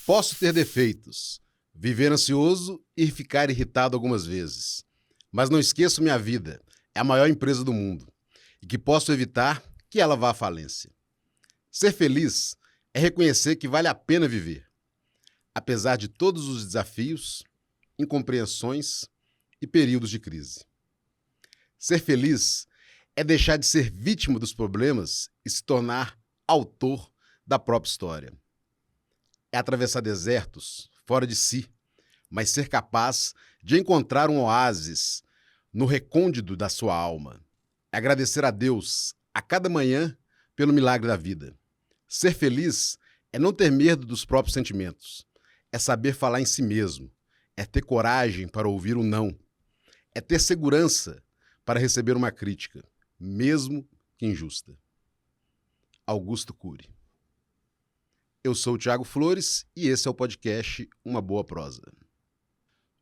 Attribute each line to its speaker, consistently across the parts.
Speaker 1: Posso ter defeitos, viver ansioso e ficar irritado algumas vezes. Mas não esqueço minha vida, é a maior empresa do mundo e que posso evitar que ela vá à falência. Ser feliz é reconhecer que vale a pena viver, apesar de todos os desafios, incompreensões e períodos de crise. Ser feliz é deixar de ser vítima dos problemas e se tornar autor da própria história. É atravessar desertos fora de si, mas ser capaz de encontrar um oásis no recôndito da sua alma. É agradecer a Deus a cada manhã pelo milagre da vida. Ser feliz é não ter medo dos próprios sentimentos. É saber falar em si mesmo. É ter coragem para ouvir o não. É ter segurança para receber uma crítica, mesmo que injusta. Augusto Cury. Eu sou o Thiago Flores e esse é o podcast Uma Boa Prosa.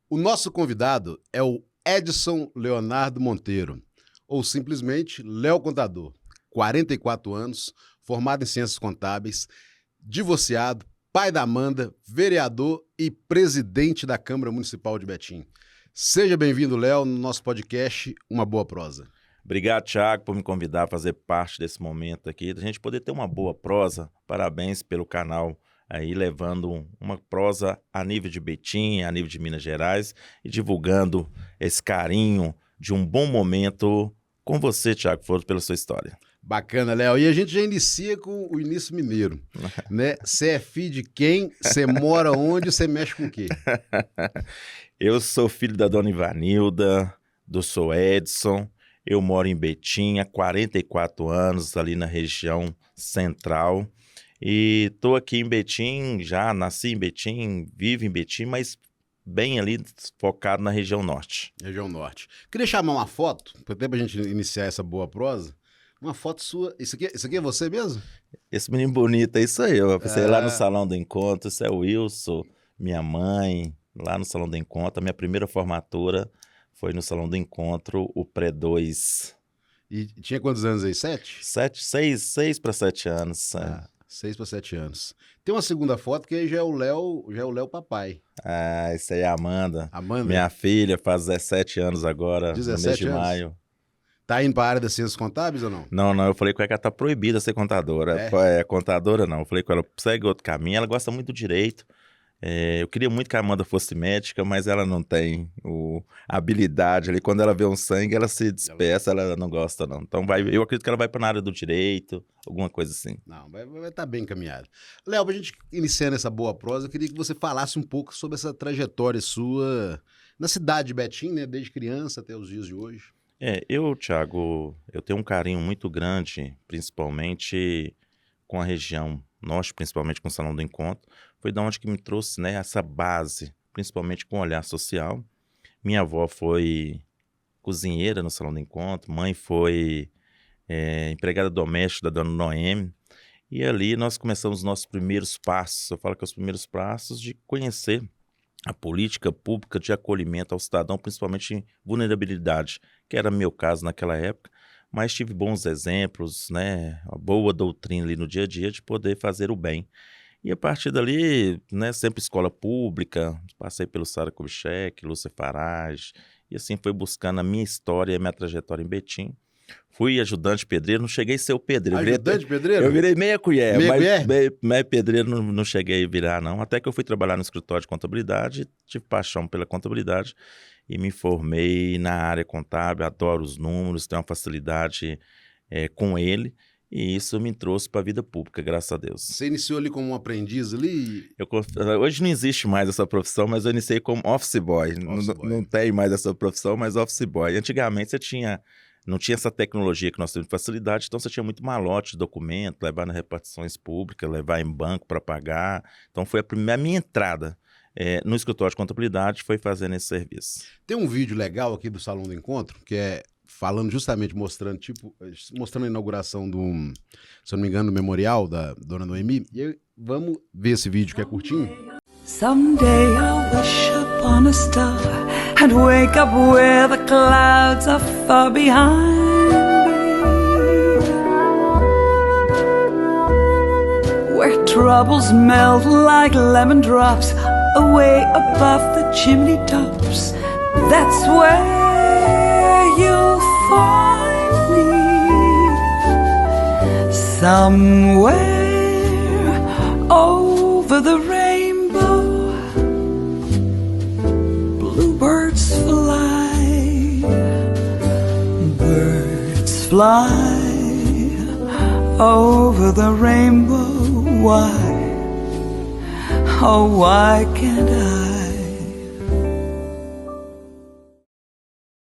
Speaker 1: O nosso convidado é o Edson Leonardo Monteiro, ou simplesmente Léo Contador, 44 anos, formado em Ciências Contábeis, divorciado, pai da Amanda, vereador e presidente da Câmara Municipal de Betim. Seja bem-vindo, Léo, no nosso podcast Uma Boa Prosa.
Speaker 2: Obrigado, Thiago, por me convidar a fazer parte desse momento aqui, da gente poder ter uma boa prosa. Parabéns pelo canal aí, levando uma prosa a nível de Betim, a nível de Minas Gerais e divulgando esse carinho de um bom momento com você, Thiago Flores, pela sua história.
Speaker 1: Bacana, Léo. E a gente já inicia com o início mineiro, né? Você é filho de quem? Você mora onde? Você mexe com o quê?
Speaker 2: Eu sou filho da dona Ivanilda, do seu Edson. Eu moro em Betim há 44 anos, ali na região central. E estou aqui em Betim, já nasci em Betim, vivo em Betim, mas bem ali focado na região norte.
Speaker 1: Região norte. Queria chamar uma foto, até para a gente iniciar essa boa prosa. Uma foto sua. Isso aqui é você mesmo?
Speaker 2: Esse menino bonito, é isso aí. Eu passei lá no Salão do Encontro. Isso é o Wilson, minha mãe, lá no Salão do Encontro. A minha primeira formatura foi no Salão do Encontro, o Pré-2.
Speaker 1: E tinha quantos anos aí? 7?
Speaker 2: 6 para 7 anos.
Speaker 1: 6 para 7 anos. Tem uma segunda foto que aí já é o Léo papai.
Speaker 2: Ah, isso aí é a Amanda.
Speaker 1: Amanda?
Speaker 2: Minha filha faz 17 anos agora,
Speaker 1: 17
Speaker 2: no mês de
Speaker 1: anos?
Speaker 2: maio.
Speaker 1: Tá indo para a área das ciências contábeis ou não?
Speaker 2: Não, eu falei com ela que ela tá proibida de ser contadora. Contadora não, eu falei com ela, segue outro caminho, ela gosta muito do direito. Eu queria muito que a Amanda fosse médica, mas ela não tem a habilidade ali. Quando ela vê um sangue, ela se despeça, ela não gosta não. Então eu acredito que ela vai para a área do direito, alguma coisa assim.
Speaker 1: Não, vai estar bem encaminhado. Léo, pra gente iniciando essa boa prosa, eu queria que você falasse um pouco sobre essa trajetória sua na cidade de Betim, né? Desde criança até os dias de hoje.
Speaker 2: Thiago, eu tenho um carinho muito grande, principalmente com a região norte, principalmente com o Salão do Encontro. Foi de onde que me trouxe, né, essa base, principalmente com o olhar social. Minha avó foi cozinheira no Salão do Encontro, mãe foi empregada doméstica da dona Noemi. E ali nós começamos os nossos primeiros passos, eu falo que os primeiros passos de conhecer a política pública de acolhimento ao cidadão, principalmente em vulnerabilidade, que era meu caso naquela época, mas tive bons exemplos, né, uma boa doutrina ali no dia a dia de poder fazer o bem. E a partir dali, né, sempre escola pública, passei pelo Sara Kubitschek, Lúcia Farage, e assim foi buscando a minha história e a minha trajetória em Betim. Fui ajudante pedreiro, não cheguei a ser o pedreiro.
Speaker 1: Ajudante pedreiro?
Speaker 2: Eu virei meia colher,
Speaker 1: colher?
Speaker 2: mas pedreiro não cheguei a virar, não. Até que eu fui trabalhar no escritório de contabilidade, tive paixão pela contabilidade e me formei na área contábil, adoro os números, tenho uma facilidade com ele. E isso me trouxe para a vida pública, graças a Deus.
Speaker 1: Você iniciou ali como um aprendiz ali?
Speaker 2: Hoje não existe mais essa profissão, mas eu iniciei como office boy. Não tem mais essa profissão, mas office boy. Antigamente não tinha essa tecnologia que nós temos de facilidade, então você tinha muito malote de documento, levar nas repartições públicas, levar em banco para pagar. Então foi a minha entrada no escritório de contabilidade, foi fazendo esse serviço.
Speaker 1: Tem um vídeo legal aqui do Salão do Encontro, que é falando justamente, mostrando a inauguração do, se eu não me engano, do memorial da dona Noemi. E aí, vamos ver esse vídeo que é curtinho?
Speaker 3: Someday I'll wish upon a star and wake up where the clouds are far behind me, where troubles melt like lemon drops away above the chimney tops. That's where you'll find me, somewhere over the rainbow. Bluebirds fly, birds fly over the rainbow. Why, oh why can't I?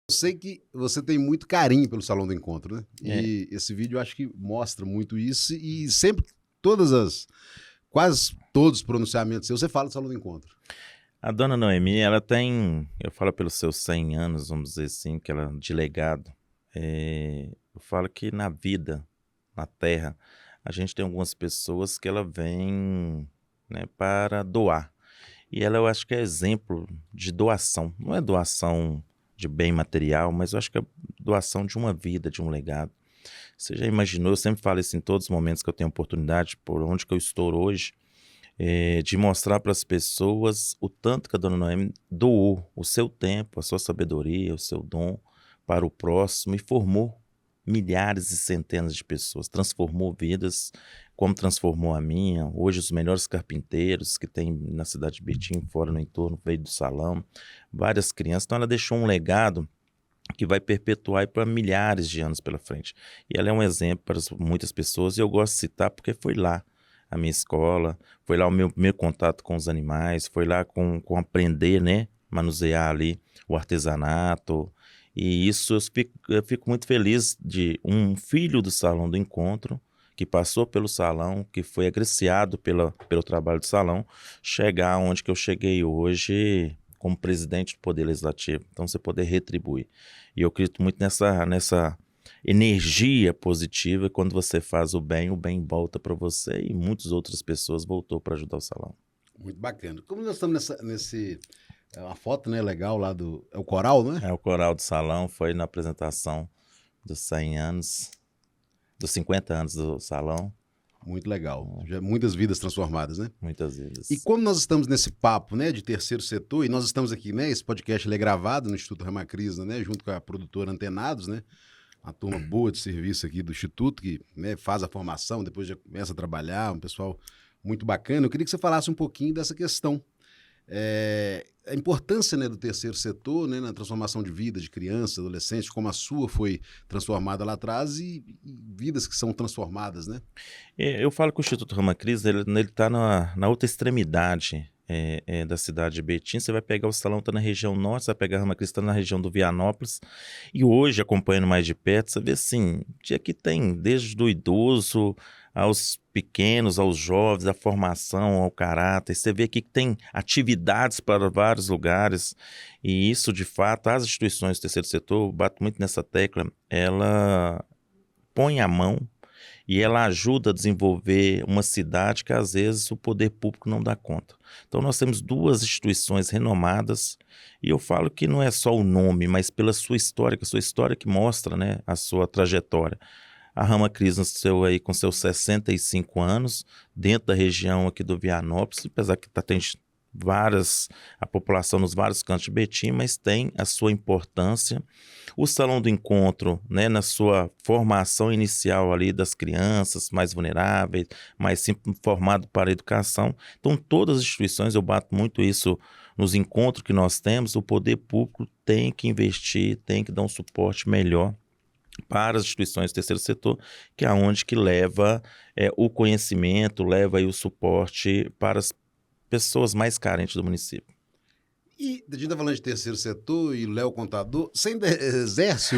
Speaker 1: Eu sei que você tem muito carinho pelo Salão do Encontro, né? E esse vídeo eu acho que mostra muito isso. E sempre, quase todos os pronunciamentos seus, você fala do Salão do Encontro.
Speaker 2: A dona Noemi, ela tem, eu falo pelos seus 100 anos, vamos dizer assim, que ela de legado. Eu falo que na vida, na Terra, a gente tem algumas pessoas que ela vem, né, para doar. E ela, eu acho que é exemplo de doação. Não é doação de bem material, mas eu acho que é doação de uma vida, de um legado. Você já imaginou, eu sempre falo isso em todos os momentos que eu tenho oportunidade, por onde que eu estou hoje, de mostrar para as pessoas o tanto que a dona Noemi doou o seu tempo, a sua sabedoria, o seu dom para o próximo e formou milhares e centenas de pessoas, transformou vidas, como transformou a minha. Hoje os melhores carpinteiros que tem na cidade de Betim, fora no entorno, veio do salão, várias crianças. Então ela deixou um legado que vai perpetuar para milhares de anos pela frente. E ela é um exemplo para muitas pessoas, e eu gosto de citar porque foi lá a minha escola, foi lá o meu contato com os animais, foi lá com aprender, né, manusear ali o artesanato. E isso eu fico muito feliz de um filho do Salão do Encontro, que passou pelo salão, que foi agraciado pelo trabalho do salão, chegar onde que eu cheguei hoje como presidente do Poder Legislativo. Então você poder retribuir. E eu acredito muito nessa energia positiva. Quando você faz o bem volta para você, e muitas outras pessoas voltou para ajudar o salão.
Speaker 1: Muito bacana. Como nós estamos uma foto, né, legal lá é o coral, não é?
Speaker 2: O coral do salão foi na apresentação dos 100 anos, dos 50 anos do salão.
Speaker 1: Muito legal. Já muitas vidas transformadas, né?
Speaker 2: Muitas vidas.
Speaker 1: E como nós estamos nesse papo, né, de terceiro setor, e nós estamos aqui, né, esse podcast ele é gravado no Instituto Ramakrishna, né, junto com a produtora Antenados, né, uma turma boa de serviço aqui do Instituto, que, né, faz a formação, depois já começa a trabalhar, um pessoal muito bacana. Eu queria que você falasse um pouquinho dessa questão. A importância, né, do terceiro setor, né, na transformação de vida de crianças, adolescentes, como a sua foi transformada lá atrás e vidas que são transformadas, né?
Speaker 2: Eu falo que o Instituto Ramakrishna, ele está na outra extremidade da cidade de Betim. Você vai pegar o salão, está na região norte, você vai pegar o Ramakrishna, está na região do Vianópolis. E hoje, acompanhando mais de perto, você vê assim, que tem desde o idoso aos pequenos, aos jovens, a formação, ao caráter. Você vê aqui que tem atividades para vários lugares, e isso, de fato, as instituições do terceiro setor, eu bato muito nessa tecla, ela põe a mão e ela ajuda a desenvolver uma cidade que, às vezes, o poder público não dá conta. Então, nós temos duas instituições renomadas, e eu falo que não é só o nome, mas pela sua história, que a sua história que mostra, né, a sua trajetória. A Ramakrishna aí com seus 65 anos, dentro da região aqui do Vianópolis, apesar que tem a população nos vários cantos de Betim, mas tem a sua importância. O Salão do Encontro, né, na sua formação inicial ali das crianças mais vulneráveis, mais simples, formado para a educação. Então, todas as instituições, eu bato muito isso nos encontros que nós temos, o poder público tem que investir, tem que dar um suporte melhor para as instituições do terceiro setor, que é onde que leva o conhecimento, leva aí o suporte para as pessoas mais carentes do município.
Speaker 1: E a gente está falando de terceiro setor e Léo contador, você ainda exerce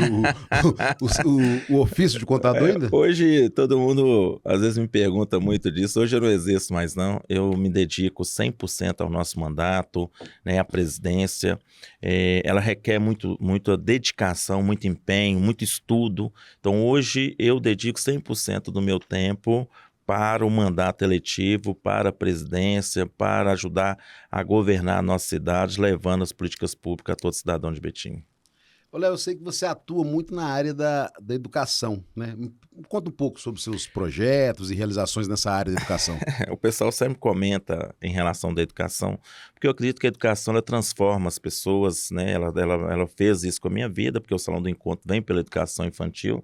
Speaker 1: o ofício de contador ainda?
Speaker 2: Hoje todo mundo às vezes me pergunta muito disso. Hoje eu não exerço mais não, eu me dedico 100% ao nosso mandato, né, à presidência. Ela requer muita dedicação, muito empenho, muito estudo. Então hoje eu dedico 100% do meu tempo para o mandato eletivo, para a presidência, para ajudar a governar a nossa cidade, levando as políticas públicas a todo cidadão de Betim.
Speaker 1: Ô, Léo, eu sei que você atua muito na área da educação, né? Conta um pouco sobre seus projetos e realizações nessa área da educação.
Speaker 2: O pessoal sempre comenta em relação da educação, porque eu acredito que a educação ela transforma as pessoas, né? Ela fez isso com a minha vida, porque o Salão do Encontro vem pela educação infantil.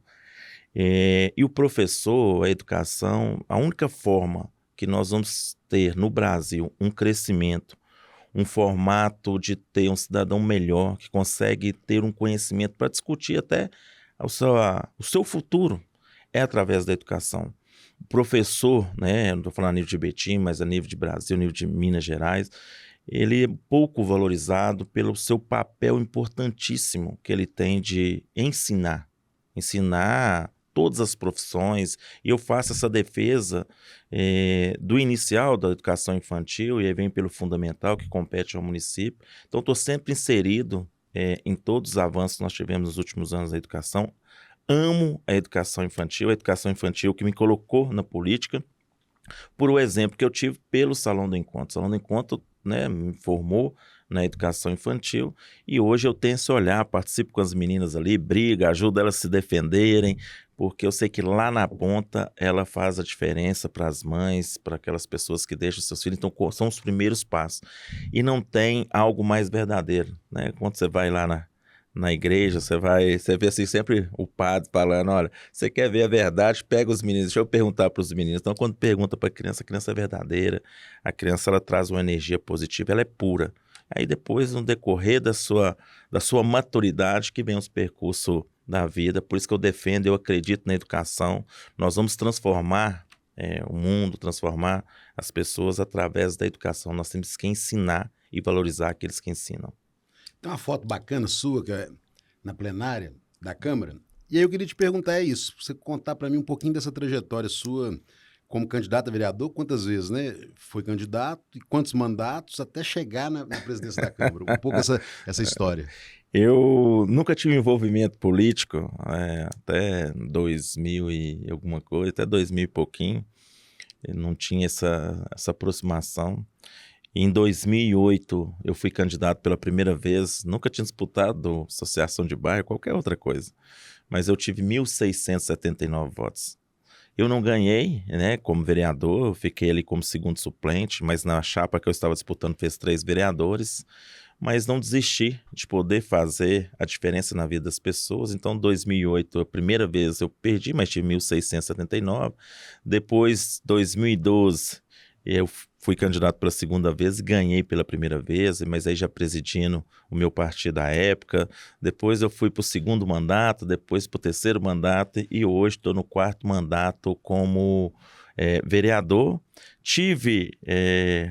Speaker 2: E o professor, a educação, a única forma que nós vamos ter no Brasil um crescimento, um formato de ter um cidadão melhor, que consegue ter um conhecimento para discutir até o seu futuro, é através da educação. O professor, né, não estou falando a nível de Betim, mas a nível de Brasil, a nível de Minas Gerais, ele é pouco valorizado pelo seu papel importantíssimo que ele tem de ensinar todas as profissões, e eu faço essa defesa do inicial da educação infantil, e aí vem pelo fundamental, que compete ao município. Então, estou sempre inserido em todos os avanços que nós tivemos nos últimos anos da educação. Amo a educação infantil que me colocou na política, por o exemplo que eu tive pelo Salão do Encontro. O Salão do Encontro, né, me formou na educação infantil, e hoje eu tenho esse olhar, participo com as meninas ali, brigo, ajudo elas a se defenderem, porque eu sei que lá na ponta ela faz a diferença para as mães, para aquelas pessoas que deixam seus filhos. Então são os primeiros passos, e não tem algo mais verdadeiro, né? Quando você vai lá na igreja, você vê assim sempre o padre falando, olha, você quer ver a verdade, pega os meninos. Deixa eu perguntar para os meninos. Então, quando pergunta para a criança é verdadeira, a criança ela traz uma energia positiva, ela é pura. Aí depois, no decorrer da sua maturidade, que vem os percursos da vida. Por isso que eu defendo, eu acredito na educação. Nós vamos transformar o mundo, transformar as pessoas através da educação. Nós temos que ensinar e valorizar aqueles que ensinam.
Speaker 1: Tem uma foto bacana sua que é na plenária da Câmara. E aí eu queria te perguntar isso, pra você contar para mim um pouquinho dessa trajetória sua como candidato a vereador, quantas vezes, né, foi candidato e quantos mandatos até chegar na presidência da Câmara. Um pouco essa história.
Speaker 2: Eu nunca tive envolvimento político, até 2000 e alguma coisa, até 2000 e pouquinho. Eu não tinha essa aproximação. Em 2008, eu fui candidato pela primeira vez, nunca tinha disputado associação de bairro, qualquer outra coisa, mas eu tive 1.679 votos. Eu não ganhei, né, como vereador, eu fiquei ali como segundo suplente, mas na chapa que eu estava disputando fez 3 vereadores, mas não desisti de poder fazer a diferença na vida das pessoas. Então, em 2008, a primeira vez eu perdi, mas tive 1.679. Depois, 2012, eu fui candidato pela segunda vez e ganhei pela primeira vez, mas aí já presidindo o meu partido à época. Depois eu fui para o segundo mandato, depois para o terceiro mandato, e hoje estou no 4º mandato como vereador. Tive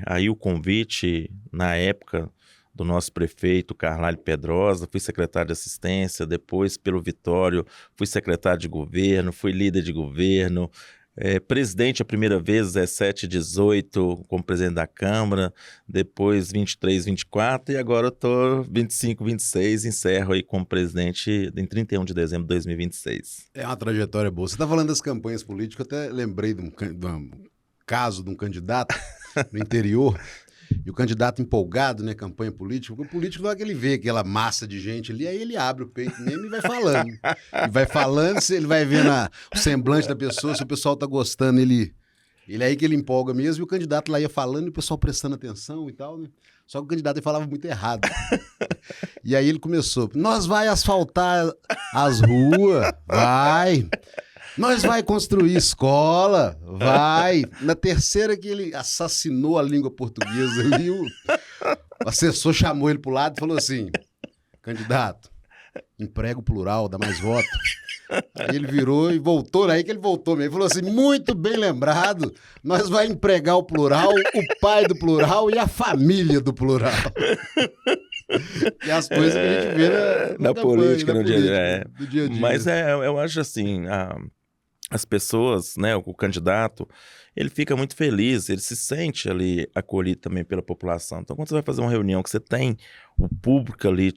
Speaker 2: aí o convite na época do nosso prefeito Carlalho Pedrosa, fui secretário de assistência, depois pelo Vitório fui secretário de governo, fui líder de governo, presidente a primeira vez, 17, 18, como presidente da Câmara, depois 23, 24, e agora eu estou 25, 26, encerro aí como presidente em 31 de dezembro de 2026.
Speaker 1: É uma trajetória boa. Você está falando das campanhas políticas, eu até lembrei de um caso de um candidato no interior, e o candidato empolgado, né, campanha política, porque o político, logo que ele vê aquela massa de gente ali, aí ele abre o peito mesmo e vai falando. E vai falando, se ele vai vendo o semblante da pessoa, se o pessoal tá gostando, ele é aí que ele empolga mesmo, e o candidato lá ia falando e o pessoal prestando atenção e tal, né? Só que o candidato ele falava muito errado. E aí ele começou, nós vai asfaltar as ruas, vai... Nós vai construir escola, vai. Na terceira que ele assassinou a língua portuguesa ali, o assessor chamou ele pro lado e falou assim, candidato, emprega o plural, dá mais voto. Aí ele virou e voltou, aí que ele voltou mesmo. Ele falou assim, muito bem lembrado, nós vai empregar o plural, o pai do plural e a família do plural. E as coisas que a gente vê na
Speaker 2: política,
Speaker 1: no dia a dia.
Speaker 2: Mas eu acho assim, as pessoas, né, o candidato, ele fica muito feliz, ele se sente ali acolhido também pela população. Então, quando você vai fazer uma reunião que você tem o público ali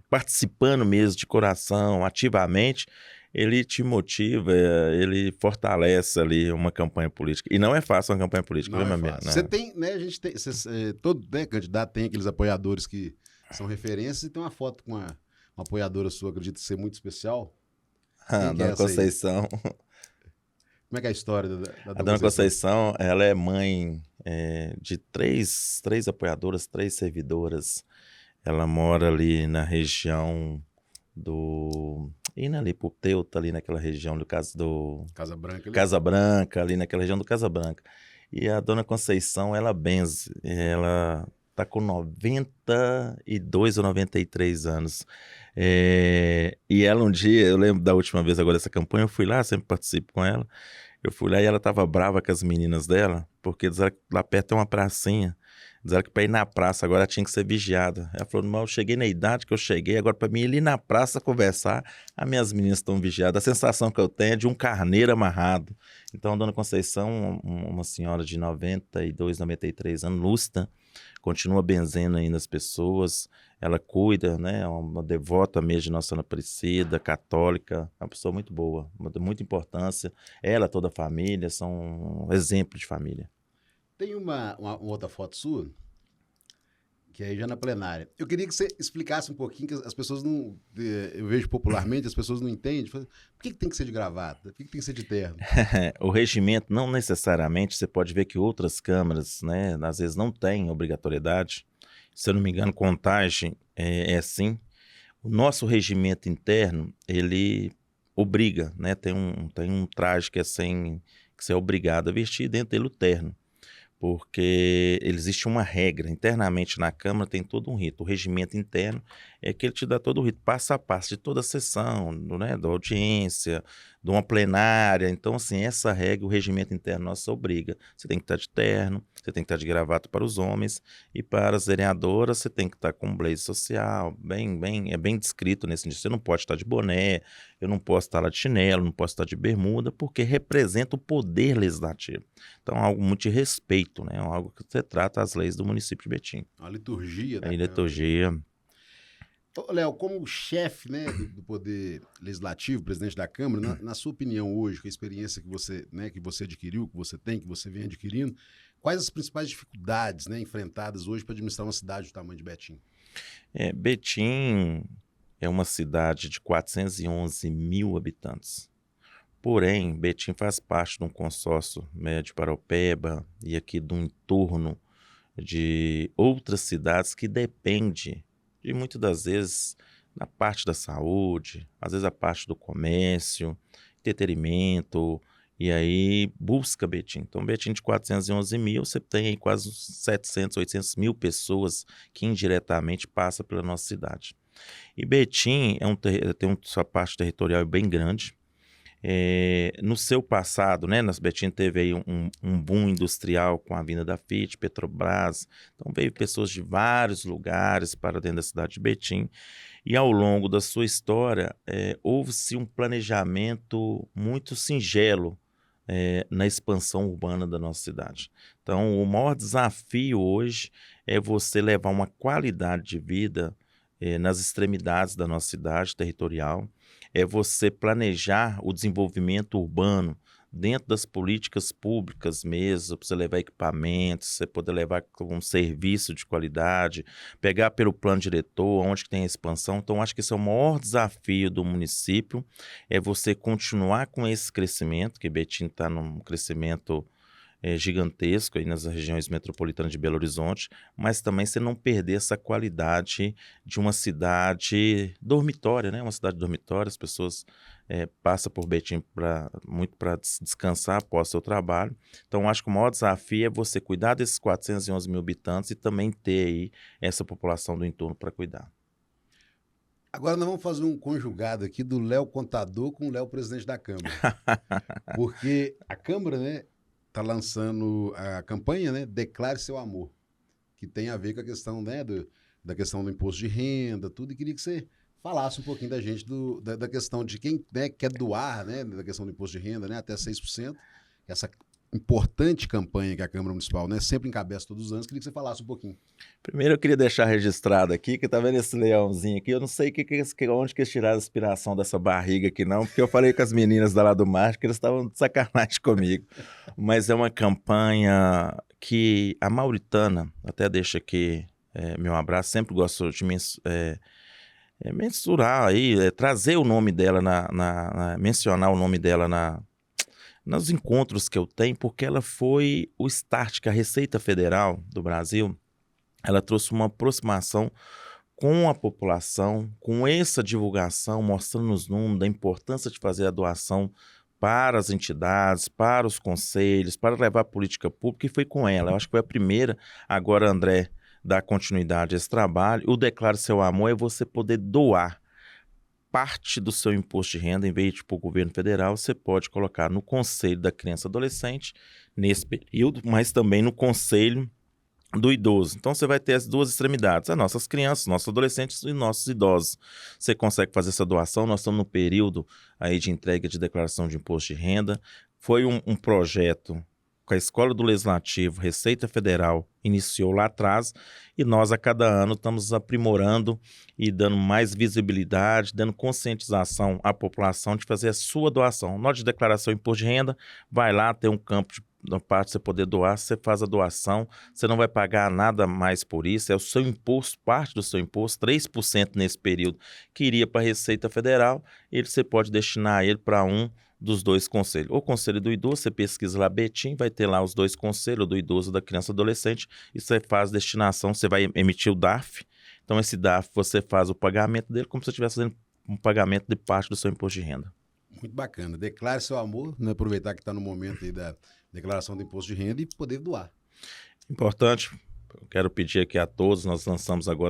Speaker 2: participando mesmo de coração, ativamente, ele te motiva, ele fortalece ali uma campanha política. E não é fácil uma campanha política,
Speaker 1: não
Speaker 2: viu,
Speaker 1: é
Speaker 2: meu
Speaker 1: fácil. Você tem, né, a gente tem, todo, né, candidato tem aqueles apoiadores que são referências, e tem uma foto com uma uma apoiadora sua, acredito ser muito especial.
Speaker 2: A
Speaker 1: Quem que é
Speaker 2: Dona
Speaker 1: essa aí?
Speaker 2: Conceição.
Speaker 1: Como é que é a história da
Speaker 2: A Dona Conceição, ela é mãe de três apoiadoras, 3 servidoras. Ela mora ali na região indo ali pro Teuta, ali naquela região do
Speaker 1: Casa Branca. Ali.
Speaker 2: Casa Branca, ali naquela região do Casa Branca. E a Dona Conceição, ela benze, ela tá com 92 ou 93 anos. E ela um dia, eu lembro da última vez agora dessa campanha, eu fui lá, sempre participo com ela. Eu fui lá e ela tava brava com as meninas dela, porque lá perto tem uma pracinha. Disseram que para ir na praça agora tinha que ser vigiada. Ela falou, mas eu cheguei na idade que eu cheguei, agora para mim ir ali na praça conversar, as minhas meninas estão vigiadas. A sensação que eu tenho é de um carneiro amarrado. Então a Dona Conceição, uma senhora de 92, 93 anos, lúcida, continua benzendo ainda as pessoas, ela cuida, né, é uma devota mesmo de Nossa Senhora Aparecida, católica, é uma pessoa muito boa, de muita importância. Ela, toda a família, são um exemplo de família.
Speaker 1: Tem uma outra foto sua, que é aí já na plenária. Eu queria que você explicasse um pouquinho, que as pessoas não... Eu vejo popularmente, as pessoas não entendem. Por que tem que ser de gravata? Por que tem que ser de terno?
Speaker 2: O regimento, não necessariamente, você pode ver que outras câmaras, né, às vezes não têm obrigatoriedade. Se eu não me engano, Contagem é assim. O nosso regimento interno, ele obriga, né, tem um traje que você é obrigado a vestir, dentro dele o terno. Porque existe uma regra, internamente na Câmara tem todo um rito. O regimento interno é que ele te dá todo o rito, passo a passo, de toda a sessão, né, da audiência, de uma plenária. Então, assim, essa regra, o regimento interno nosso obriga. Você tem que estar de terno, você tem que estar de gravata para os homens, e para as vereadoras você tem que estar com blazer social, é bem descrito nesse sentido. Você não pode estar de boné, eu não posso estar lá de chinelo, não posso estar de bermuda, porque representa o poder legislativo. Então, é algo muito de respeito, né? É algo que você trata as leis do município de Betim.
Speaker 1: Uma liturgia da
Speaker 2: A
Speaker 1: Câmara.
Speaker 2: liturgia.
Speaker 1: Ô, Léo, como chefe, né, do Poder Legislativo, presidente da Câmara, na sua opinião hoje, com a experiência que você, né, que você adquiriu, que você tem, que você vem adquirindo, quais as principais dificuldades, né, enfrentadas hoje para administrar uma cidade do tamanho de Betim?
Speaker 2: Betim é uma cidade de 411 mil habitantes. Porém, Betim faz parte de um consórcio de Paraupeba e aqui do entorno de outras cidades que depende de muitas das vezes na parte da saúde, às vezes a parte do comércio, entretenimento, e aí busca Betim. Então, Betim de 411 mil, você tem aí quase 700, 800 mil pessoas que indiretamente passam pela nossa cidade. E Betim tem sua parte territorial bem grande. No seu passado, né, Betim teve aí um boom industrial com a vinda da Fiat, Petrobras, então veio pessoas de vários lugares para dentro da cidade de Betim, e ao longo da sua história houve-se um planejamento muito singelo na expansão urbana da nossa cidade. Então o maior desafio hoje é você levar uma qualidade de vida nas extremidades da nossa cidade territorial, é você planejar o desenvolvimento urbano dentro das políticas públicas mesmo, para você levar equipamentos, você poder levar um serviço de qualidade, pegar pelo plano diretor, onde que tem a expansão. Então, acho que esse é o maior desafio do município, é você continuar com esse crescimento, que Betim está num crescimento gigantesco aí nas regiões metropolitanas de Belo Horizonte, mas também você não perder essa qualidade de uma cidade dormitória, né? Uma cidade dormitória, as pessoas passam por Betim muito para descansar após o seu trabalho. Então, acho que o maior desafio é você cuidar desses 411 mil habitantes e também ter aí essa população do entorno para cuidar.
Speaker 1: Agora nós vamos fazer um conjugado aqui do Léo Contador com o Léo Presidente da Câmara. Porque a Câmara, né, está lançando a campanha, né, Declare Seu Amor, que tem a ver com a questão, né, da questão do imposto de renda, tudo, e queria que você falasse um pouquinho da gente da questão de quem, né, quer doar, né, da questão do imposto de renda, né, até 6%, essa importante campanha que a Câmara Municipal, né, sempre encabeça todos os anos. Queria que você falasse um pouquinho.
Speaker 2: Primeiro eu queria deixar registrado aqui, que tá vendo esse leãozinho aqui, eu não sei onde que eles tiraram a inspiração dessa barriga aqui não, porque eu falei com as meninas da lá do Mágico que eles estavam de sacanagem comigo, mas é uma campanha que a Mauritana, até deixa aqui meu abraço, sempre gosto de mensurar aí, trazer o nome dela, mencionar o nome dela nos encontros que eu tenho, porque ela foi o start que a Receita Federal do Brasil, ela trouxe uma aproximação com a população, com essa divulgação, mostrando os números da importância de fazer a doação para as entidades, para os conselhos, para levar a política pública, e foi com ela. Eu acho que foi a primeira. Agora, André, dá continuidade a esse trabalho. O Declare Seu Amor é você poder doar parte do seu imposto de renda, em vez de ir para o governo federal, você pode colocar no Conselho da Criança e Adolescente, nesse período, mas também no Conselho do Idoso. Então você vai ter as duas extremidades, as nossas crianças, nossos adolescentes e nossos idosos. Você consegue fazer essa doação, nós estamos no período aí de entrega de declaração de imposto de renda. Foi um projeto que a Escola do Legislativo, Receita Federal, iniciou lá atrás, e nós a cada ano estamos aprimorando e dando mais visibilidade, dando conscientização à população de fazer a sua doação. Nota de declaração de imposto de renda, vai lá, tem um campo da parte de você poder doar, você faz a doação, você não vai pagar nada mais por isso, é o seu imposto, parte do seu imposto, 3% nesse período, que iria para a Receita Federal, você pode destinar ele para um dos dois conselhos. O Conselho do Idoso, você pesquisa lá Betim, vai ter lá os dois conselhos, do idoso e da criança e adolescente, e você faz destinação, você vai emitir o DARF, então esse DARF você faz o pagamento dele como se você estivesse fazendo um pagamento de parte do seu imposto de renda.
Speaker 1: Muito bacana. Declare seu amor, né? Aproveitar que está no momento aí da declaração do imposto de renda e poder doar.
Speaker 2: Importante. Eu quero pedir aqui a todos, nós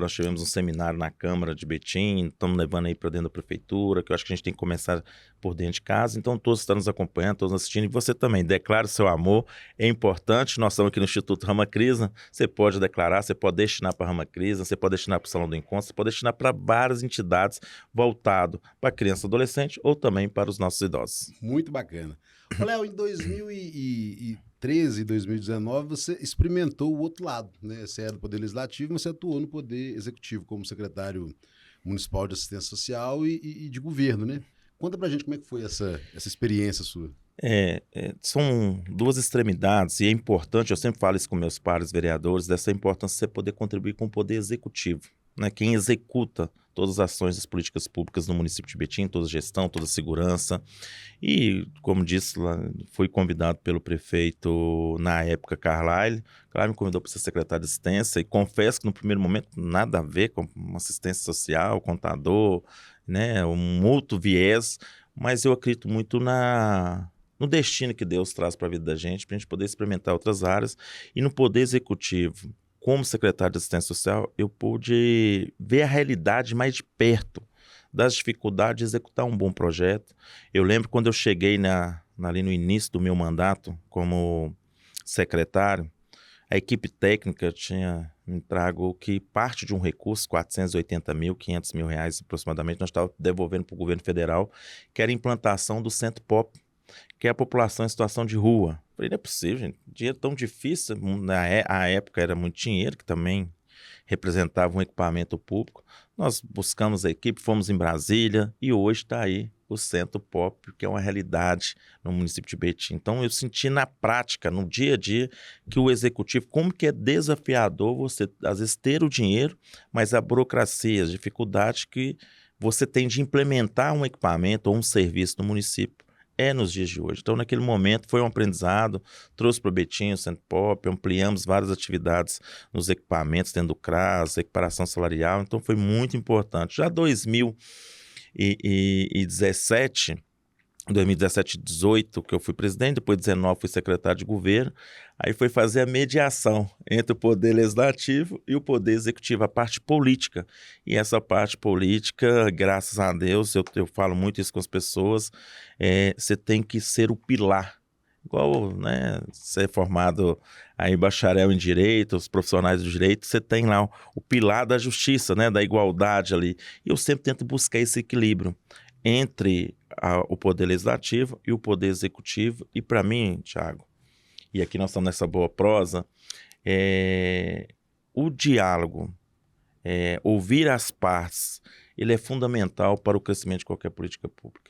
Speaker 2: tivemos um seminário na Câmara de Betim, estamos levando aí para dentro da Prefeitura, que eu acho que a gente tem que começar por dentro de casa, então todos estão nos acompanhando, todos assistindo, e você também, declare seu amor, é importante, nós estamos aqui no Instituto Rama Crisa, você pode declarar, você pode destinar para a Rama Crisa, você pode destinar para o Salão do Encontro, você pode destinar para várias entidades, voltado para criança e adolescente, ou também para os nossos idosos.
Speaker 1: Muito bacana. Ô, Léo, em 2013 e 2019, você experimentou o outro lado, né? Você era do Poder Legislativo, mas você atuou no Poder Executivo como secretário municipal de assistência social e de governo, né? Conta pra gente como é que foi essa experiência sua.
Speaker 2: São duas extremidades, e é importante, eu sempre falo isso com meus pares vereadores, dessa importância de você poder contribuir com o Poder Executivo, né? Quem executa todas as ações das políticas públicas no município de Betim, toda a gestão, toda a segurança. E, como disse, lá, fui convidado pelo prefeito, na época, Carlyle. Claro, me convidou para ser secretário de assistência, e confesso que no primeiro momento nada a ver com uma assistência social, contador, né, um outro viés, mas eu acredito muito no destino que Deus traz para a vida da gente, para a gente poder experimentar outras áreas. E no Poder Executivo, como secretário de assistência social, eu pude ver a realidade mais de perto das dificuldades de executar um bom projeto. Eu lembro quando eu cheguei ali no início do meu mandato como secretário, a equipe técnica tinha me trago que parte de um recurso, 480 mil, 500 mil reais aproximadamente, nós estávamos devolvendo para o governo federal, que era a implantação do Centro Pop, que é a população em situação de rua. Falei, não é possível, gente, dinheiro tão difícil, a época era muito dinheiro, que também representava um equipamento público. Nós buscamos a equipe, fomos em Brasília, e hoje está aí o Centro Pop, que é uma realidade no município de Betim. Então eu senti na prática, no dia a dia, que o executivo, como que é desafiador você, às vezes, ter o dinheiro, mas a burocracia, as dificuldades que você tem de implementar um equipamento ou um serviço no município, nos dias de hoje. Então, naquele momento, foi um aprendizado, trouxe para o Betim o Centro Pop, ampliamos várias atividades nos equipamentos, dentro do CRAS, equiparação salarial, então foi muito importante. Já 2017 e 2018, que eu fui presidente, depois 2019 fui secretário de governo, aí foi fazer a mediação entre o Poder Legislativo e o Poder Executivo, a parte política. E essa parte política, graças a Deus, eu falo muito isso com as pessoas, você tem que ser o pilar. Igual, né, ser formado aí bacharel em Direito, os profissionais do Direito, você tem lá o pilar da justiça, né, da igualdade ali. E eu sempre tento buscar esse equilíbrio entre o Poder Legislativo e o Poder Executivo. E para mim, Thiago, e aqui nós estamos nessa boa prosa, o diálogo, ouvir as partes, ele é fundamental para o crescimento de qualquer política pública.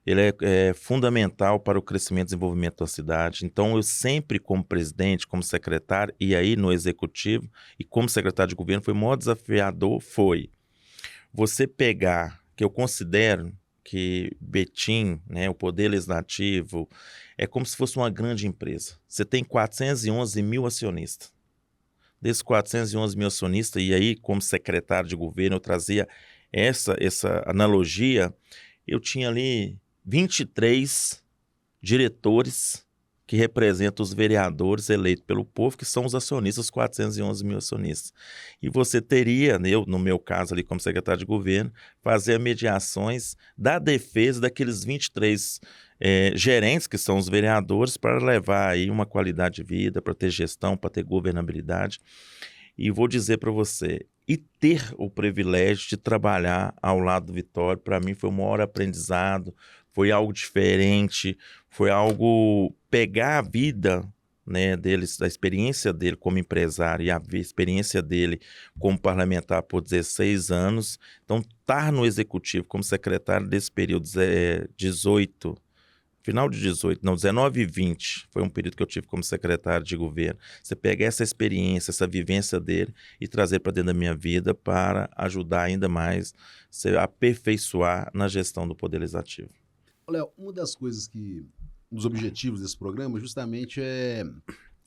Speaker 2: Ele é fundamental para o crescimento e desenvolvimento da cidade. Então, eu sempre, como presidente, como secretário, e aí no Executivo, e como secretário de governo, foi o maior desafiador, você pegar, que eu considero que Betim, né, o Poder Legislativo, é como se fosse uma grande empresa. Você tem 411 mil acionistas. Desses 411 mil acionistas, e aí, como secretário de governo, eu trazia essa analogia, eu tinha ali 23 diretores que representam os vereadores eleitos pelo povo, que são os acionistas, os 411 mil acionistas. E você teria, no meu caso ali como secretário de governo, fazer mediações da defesa daqueles 23 gerentes, que são os vereadores, para levar aí uma qualidade de vida, para ter gestão, para ter governabilidade. E vou dizer para você, e ter o privilégio de trabalhar ao lado do Vitório, para mim foi o maior aprendizado, foi algo diferente, foi algo pegar a vida, né, deles, da experiência dele como empresário e a experiência dele como parlamentar por 16 anos. Então, estar no executivo como secretário desse período 18, final de 18, não, 19 e 20, foi um período que eu tive como secretário de governo. Você pegar essa experiência, essa vivência dele e trazer para dentro da minha vida para ajudar ainda mais, se aperfeiçoar na gestão do Poder Legislativo.
Speaker 1: Léo, um dos objetivos desse programa justamente é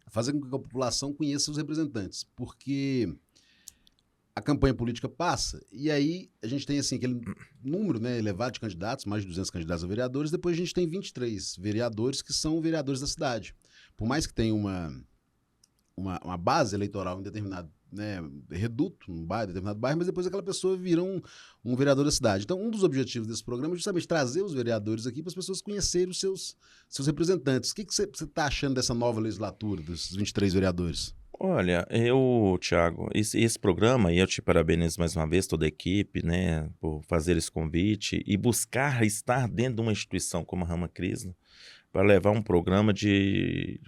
Speaker 1: fazer com que a população conheça os representantes, porque a campanha política passa e aí a gente tem assim, aquele número, né, elevado de candidatos, mais de 200 candidatos a vereadores, depois a gente tem 23 vereadores que são vereadores da cidade. Por mais que tenha uma base eleitoral em determinado, né, reduto, um bairro, determinado bairro, mas depois aquela pessoa vira um vereador da cidade. Então, um dos objetivos desse programa é justamente trazer os vereadores aqui para as pessoas conhecerem os seus representantes. O que você está achando dessa nova legislatura, desses 23 vereadores?
Speaker 2: Olha, Thiago, esse programa, e eu te parabenizo mais uma vez, toda a equipe, né, por fazer esse convite e buscar estar dentro de uma instituição como a Rama Crisna para levar um programa de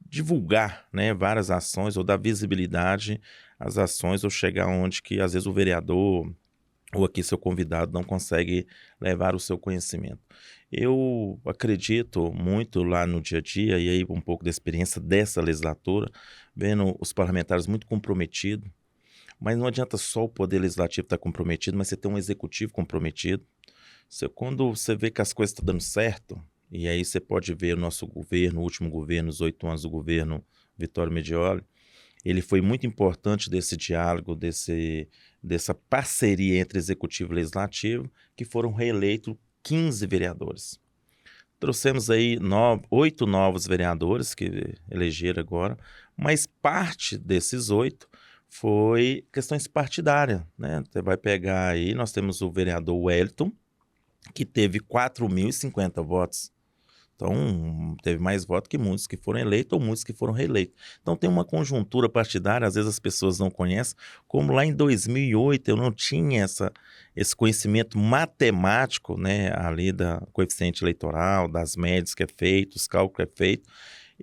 Speaker 2: divulgar, né, várias ações ou dar visibilidade às ações ou chegar onde que às vezes o vereador ou aqui seu convidado não consegue levar o seu conhecimento. Eu acredito muito lá no dia a dia, e aí um pouco da experiência dessa legislatura, vendo os parlamentares muito comprometidos, mas não adianta só o Poder Legislativo estar comprometido, mas você ter um Executivo comprometido. Quando você vê que as coisas estão dando certo, e aí você pode ver o nosso governo, o último governo, os 8 anos do governo Vitório Medioli, ele foi muito importante desse diálogo, dessa parceria entre Executivo e Legislativo, que foram reeleitos 15 vereadores. Trouxemos aí 8 novos vereadores que elegeram agora, mas parte desses 8 foi questões partidárias, né? Você vai pegar aí, nós temos o vereador Wellington, que teve 4.050 votos. Então, teve mais votos que muitos que foram eleitos ou muitos que foram reeleitos. Então, tem uma conjuntura partidária, às vezes as pessoas não conhecem, como lá em 2008 eu não tinha esse conhecimento matemático, né, ali da coeficiente eleitoral, das médias que é feito, os cálculos que é feito,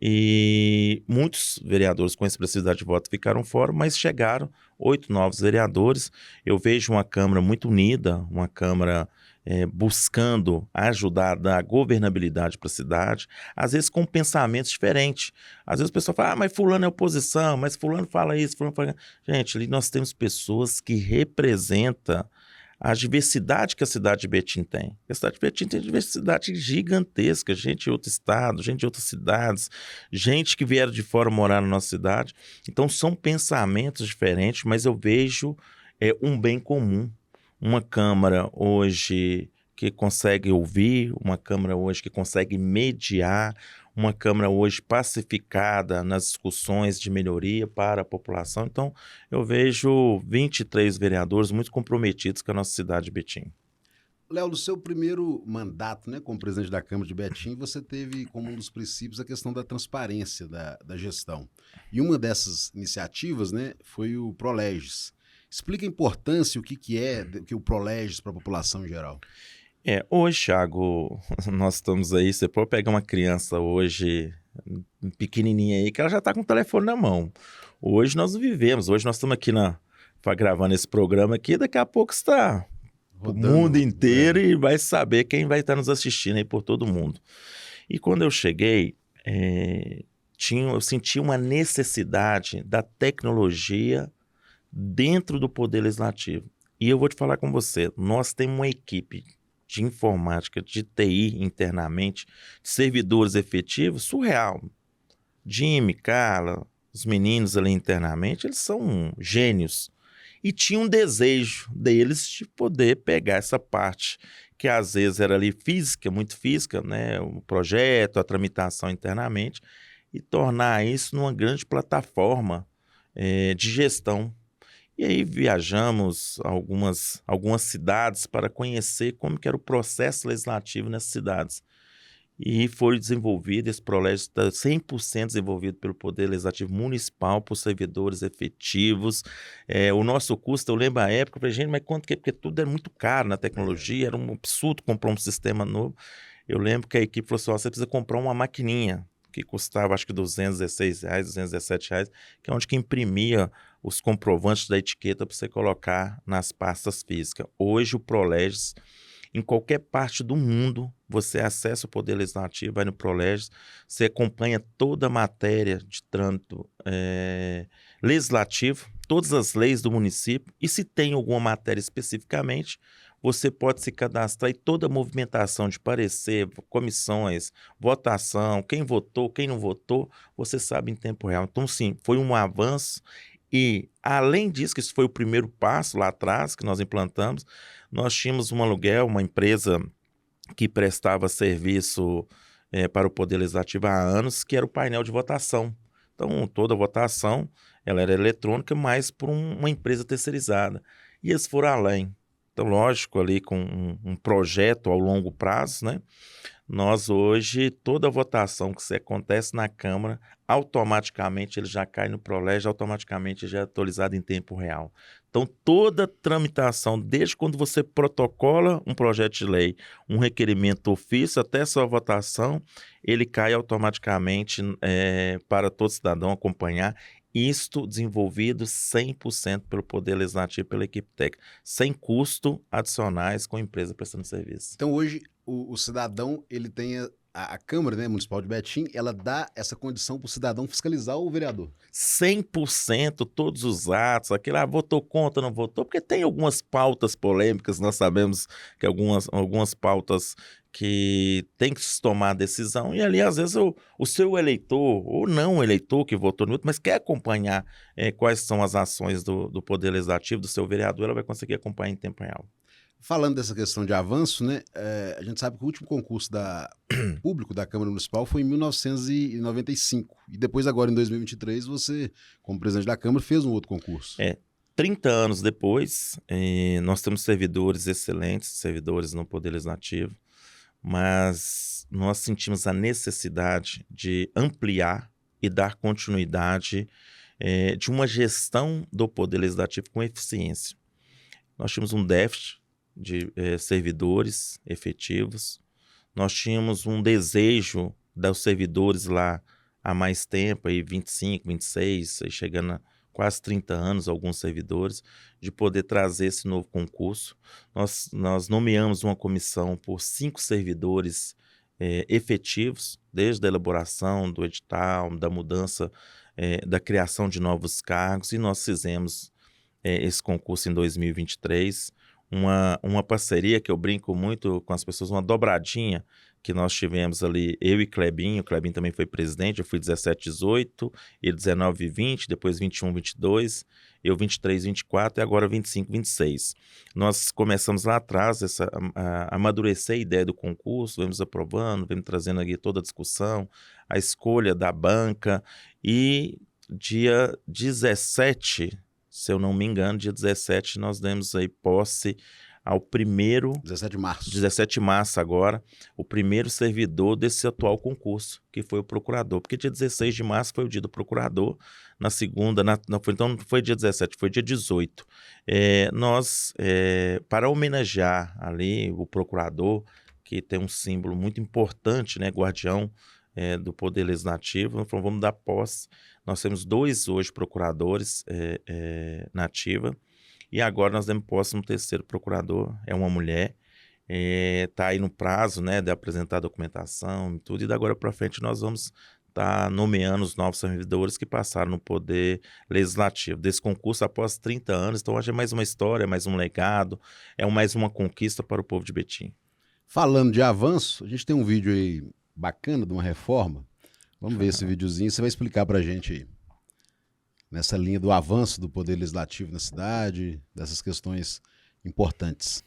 Speaker 2: e muitos vereadores com expressividade de voto ficaram fora, mas chegaram 8 novos vereadores. Eu vejo uma Câmara muito unida, uma Câmara buscando ajudar a dar governabilidade para a cidade, às vezes com pensamentos diferentes. Às vezes o pessoal fala, mas fulano é oposição, mas fulano fala isso, fulano fala... Gente, ali nós temos pessoas que representam a diversidade que a cidade de Betim tem. A cidade de Betim tem diversidade gigantesca, gente de outro estado, gente de outras cidades, gente que vieram de fora morar na nossa cidade. Então são pensamentos diferentes, mas eu vejo um bem comum. Uma Câmara hoje que consegue ouvir, uma Câmara hoje que consegue mediar, uma Câmara hoje pacificada nas discussões de melhoria para a população. Então, eu vejo 23 vereadores muito comprometidos com a nossa cidade de Betim.
Speaker 1: Léo, no seu primeiro mandato, né, como presidente da Câmara de Betim, você teve como um dos princípios a questão da transparência da gestão. E uma dessas iniciativas, né, foi o Prolegis. Explica a importância, o que é o Prolegis para a população em geral.
Speaker 2: Hoje, Thiago, nós estamos aí, você pode pegar uma criança hoje, pequenininha aí, que ela já está com o telefone na mão. Hoje nós vivemos, hoje nós estamos aqui gravando esse programa aqui, daqui a pouco está rodando o mundo inteiro e vai saber quem vai estar nos assistindo aí por todo mundo. E quando eu cheguei, eu senti uma necessidade da tecnologia dentro do Poder Legislativo. E eu vou te falar com você, nós temos uma equipe de informática, de TI internamente, de servidores efetivos, surreal. Jimmy, Carla, os meninos ali internamente, eles são gênios. E tinha um desejo deles de poder pegar essa parte que às vezes era ali física, muito física, né? O projeto, a tramitação internamente, e tornar isso numa grande plataforma de gestão. E aí viajamos a algumas cidades para conhecer como que era o processo legislativo nessas cidades. E foi desenvolvido, esse projeto está 100% desenvolvido pelo Poder Legislativo Municipal, por servidores efetivos. O nosso custo, eu lembro a época, eu falei, gente, mas quanto que é? Porque tudo era muito caro na tecnologia, era um absurdo comprar um sistema novo. Eu lembro que a equipe falou assim, você precisa comprar uma maquininha, que custava acho que R$216, R$217, que é onde que imprimia os comprovantes da etiqueta para você colocar nas pastas físicas. Hoje o Prolegis, em qualquer parte do mundo, você acessa o Poder Legislativo, vai no Prolegis, você acompanha toda a matéria de trânsito legislativo, todas as leis do município, e se tem alguma matéria especificamente, você pode se cadastrar e toda a movimentação de parecer, comissões, votação, quem votou, quem não votou, você sabe em tempo real. Então, sim, foi um avanço e, além disso, que isso foi o primeiro passo lá atrás que nós implantamos, nós tínhamos um aluguel, uma empresa que prestava serviço para o Poder Legislativo há anos, que era o painel de votação. Então, toda a votação ela era eletrônica, mas por uma empresa terceirizada. E eles foram além. Então, lógico, ali com um projeto ao longo prazo, né? Nós hoje, toda votação que acontece na Câmara, automaticamente ele já cai no Prolegis, automaticamente já é atualizado em tempo real. Então, toda tramitação, desde quando você protocola um projeto de lei, um requerimento ofício, até sua votação, ele cai automaticamente para todo cidadão acompanhar. Isto desenvolvido 100% pelo Poder Legislativo, pela equipe técnica, sem custo adicionais com a empresa prestando serviço.
Speaker 1: Então hoje o cidadão, ele tem a Câmara, né, Municipal de Betim, ela dá essa condição para o cidadão fiscalizar o vereador.
Speaker 2: 100% todos os atos, aquele votou contra, não votou, porque tem algumas pautas polêmicas, nós sabemos que algumas pautas que tem que se tomar a decisão, e ali às vezes o seu eleitor, ou não eleitor que votou no outro, mas quer acompanhar quais são as ações do Poder Legislativo, do seu vereador, ela vai conseguir acompanhar em tempo real.
Speaker 1: Falando dessa questão de avanço, né, a gente sabe que o último concurso público da Câmara Municipal foi em 1995. E depois, agora em 2023, você, como presidente da Câmara, fez um outro concurso.
Speaker 2: 30 anos depois, nós temos servidores excelentes, servidores no Poder Legislativo, mas nós sentimos a necessidade de ampliar e dar continuidade de uma gestão do Poder Legislativo com eficiência. Nós tínhamos um déficit de servidores efetivos, nós tínhamos um desejo dos servidores lá há mais tempo, aí 25, 26, aí chegando a quase 30 anos, alguns servidores, de poder trazer esse novo concurso. Nós nomeamos uma comissão por 5 servidores efetivos, desde a elaboração do edital, da mudança, da criação de novos cargos, e nós fizemos esse concurso em 2023, uma parceria que eu brinco muito com as pessoas, uma dobradinha que nós tivemos ali, eu e Clebinho. O Clebinho também foi presidente, eu fui 17, 18, ele 19 e 20, depois 21, 22, eu 23, 24 e agora 25, 26. Nós começamos lá atrás a amadurecer a ideia do concurso, vemos aprovando, vemos trazendo aqui toda a discussão, a escolha da banca, e dia 17, se eu não me engano, dia 17, nós demos aí posse ao primeiro...
Speaker 1: 17 de março. 17
Speaker 2: de março agora, o primeiro servidor desse atual concurso, que foi o procurador. Porque dia 16 de março foi o dia do procurador, na segunda, então não foi dia 17, foi dia 18. Para homenagear ali o procurador, que tem um símbolo muito importante, né, guardião do Poder Legislativo, nós falamos, vamos dar posse. Nós temos 2 hoje procuradores na ativa, e agora nós demos posse no terceiro procurador, é uma mulher, está aí no prazo, né, de apresentar a documentação e tudo, e da agora para frente nós vamos está nomeando os novos servidores que passaram no Poder Legislativo. Desse concurso após 30 anos, então hoje é mais uma história, mais um legado, mais uma conquista para o povo de Betim.
Speaker 1: Falando de avanço, a gente tem um vídeo aí bacana de uma reforma. Vamos ver esse videozinho, você vai explicar pra gente aí. Nessa linha do avanço do Poder Legislativo na cidade, dessas questões importantes.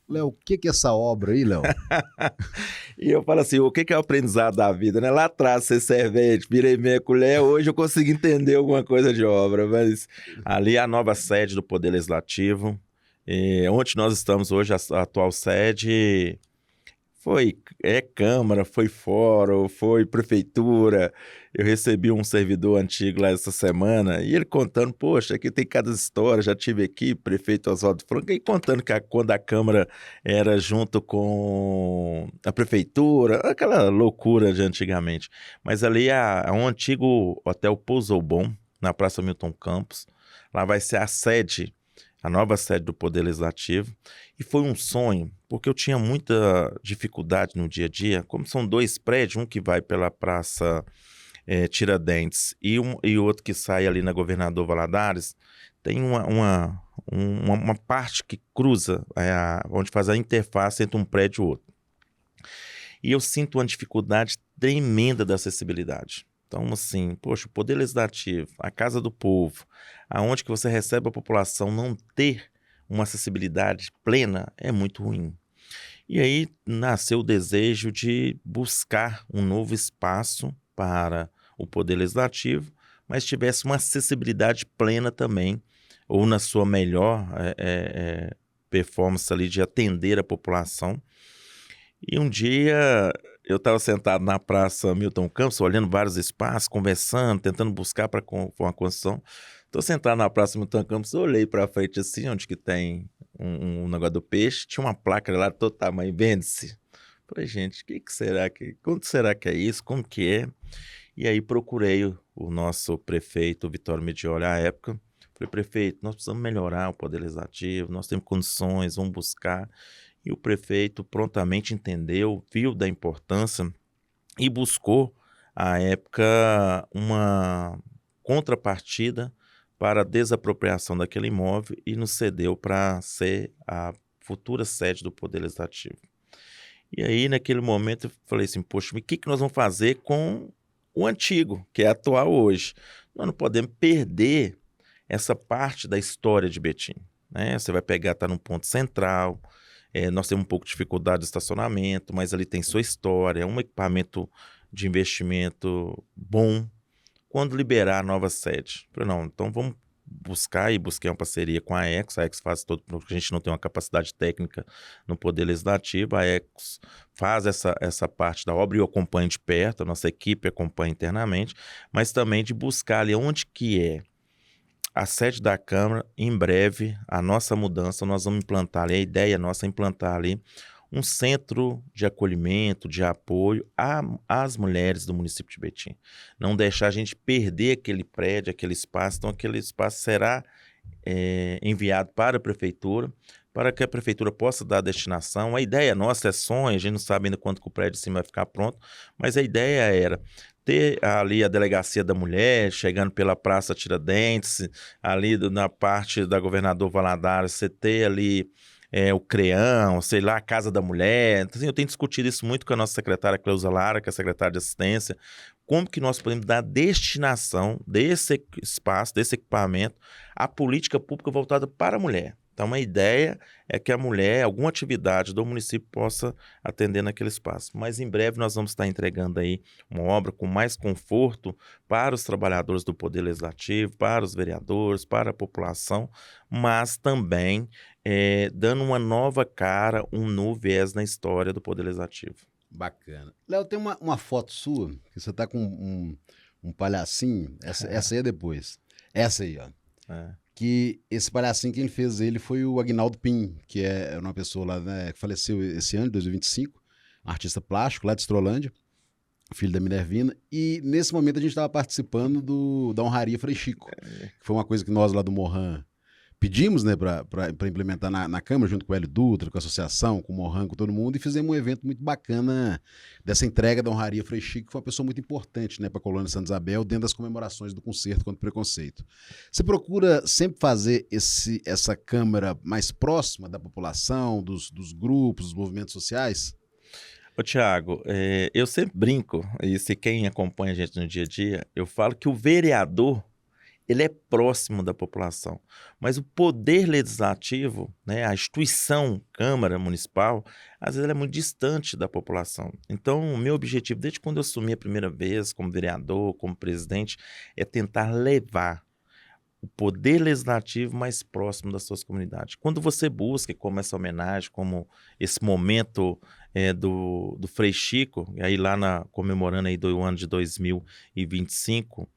Speaker 1: Léo, o que é essa obra aí, Léo?
Speaker 2: E eu falo assim, o que é o aprendizado da vida, né? Lá atrás, ser servente, virei meia colher, hoje eu consigo entender alguma coisa de obra, mas ali é a nova sede do Poder Legislativo, onde nós estamos hoje, a atual sede, é Câmara, foi Fórum, foi Prefeitura. Eu recebi um servidor antigo lá essa semana e ele contando, poxa, aqui tem cada história, já tive aqui, prefeito Oswaldo Franco, e contando que quando a Câmara era junto com a Prefeitura, aquela loucura de antigamente. Mas ali é um antigo Hotel Pouso Bom, na Praça Milton Campos. Lá vai ser a nova sede do Poder Legislativo, e foi um sonho, porque eu tinha muita dificuldade no dia a dia, como são 2 prédios, um que vai pela Praça Tiradentes e outro que sai ali na Governador Valadares, tem uma parte que cruza, onde faz a interface entre um prédio e outro. E eu sinto uma dificuldade tremenda da acessibilidade. Então, assim, poxa, o Poder Legislativo, a Casa do Povo, aonde que você recebe a população, não ter uma acessibilidade plena é muito ruim. E aí nasceu o desejo de buscar um novo espaço para o Poder Legislativo, mas tivesse uma acessibilidade plena também, ou na sua melhor performance ali de atender a população. E um dia eu estava sentado na Praça Milton Campos, olhando vários espaços, conversando, tentando buscar para uma construção. Estou sentado na Praça Milton Campos, olhei para frente assim, onde que tem um negócio do peixe, tinha uma placa lá de todo tamanho, vende-se. Falei, gente, quanto será que é isso? Como que é? E aí procurei o nosso prefeito, Vitório Medioli, à época. Falei, prefeito, nós precisamos melhorar o Poder Legislativo, nós temos condições, vamos buscar. E o prefeito prontamente entendeu, viu da importância e buscou, à época, uma contrapartida para a desapropriação daquele imóvel e nos cedeu para ser a futura sede do Poder Legislativo. E aí, naquele momento, eu falei assim, poxa, o que nós vamos fazer com o antigo, que é atual hoje? Nós não podemos perder essa parte da história de Betim, né? Você vai pegar, está num ponto central, nós temos um pouco de dificuldade de estacionamento, mas ali tem sua história, é um equipamento de investimento bom. Quando liberar a nova sede? Falei, não, então vamos busquei uma parceria com a ECOS faz todo, porque a gente não tem uma capacidade técnica no Poder Legislativo, a ECOS faz essa parte da obra e eu acompanho de perto, a nossa equipe acompanha internamente, mas também de buscar ali onde que é a sede da Câmara. Em breve, a nossa mudança, nós vamos implantar ali, a ideia nossa é implantar ali um centro de acolhimento, de apoio às mulheres do município de Betim. Não deixar a gente perder aquele prédio, aquele espaço. Então, aquele espaço será enviado para a prefeitura, para que a prefeitura possa dar a destinação. A ideia nossa é sonho, a gente não sabe ainda quanto que o prédio assim vai ficar pronto, mas a ideia era ter ali a Delegacia da Mulher, chegando pela Praça Tiradentes, ali na parte da Governador Valadares, você ter ali o CREAM, sei lá, a Casa da Mulher. Então, assim, eu tenho discutido isso muito com a nossa secretária Cleusa Lara, que é a secretária de assistência, como que nós podemos dar destinação desse espaço, desse equipamento, à política pública voltada para a mulher. Então, a ideia é que a mulher, alguma atividade do município possa atender naquele espaço. Mas em breve nós vamos estar entregando aí uma obra com mais conforto para os trabalhadores do Poder Legislativo, para os vereadores, para a população, mas também dando uma nova cara, um novo viés na história do Poder Legislativo.
Speaker 1: Bacana. Léo, tem uma foto sua, que você tá com um palhacinho, essa aí é depois. Essa aí, ó. Que esse palhacinho que ele fez foi o Aguinaldo Pim, que é uma pessoa lá, né, que faleceu esse ano, 2025, um artista plástico lá de Estrolândia, filho da Minervina, e nesse momento a gente estava participando da honraria Frei Chico, que foi uma coisa que nós lá do Morran pedimos, né, para implementar na Câmara, junto com o Hélio Dutra, com a associação, com o Morran, com todo mundo, e fizemos um evento muito bacana dessa entrega da honraria Frei Chico, que foi uma pessoa muito importante, né, para a Colônia Santa Isabel, dentro das comemorações do Concerto contra o Preconceito. Você procura sempre fazer essa Câmara mais próxima da população, dos grupos, dos movimentos sociais?
Speaker 2: Ô, Tiago, eu sempre brinco, e se quem acompanha a gente no dia a dia, eu falo que o vereador, ele é próximo da população, mas o poder legislativo, né, a instituição Câmara Municipal, às vezes ela é muito distante da população. Então, o meu objetivo, desde quando eu assumi a primeira vez como vereador, como presidente, é tentar levar o poder legislativo mais próximo das suas comunidades. Quando você busca, como essa homenagem, como esse momento do Frei Chico, e aí lá comemorando aí do ano de 2025,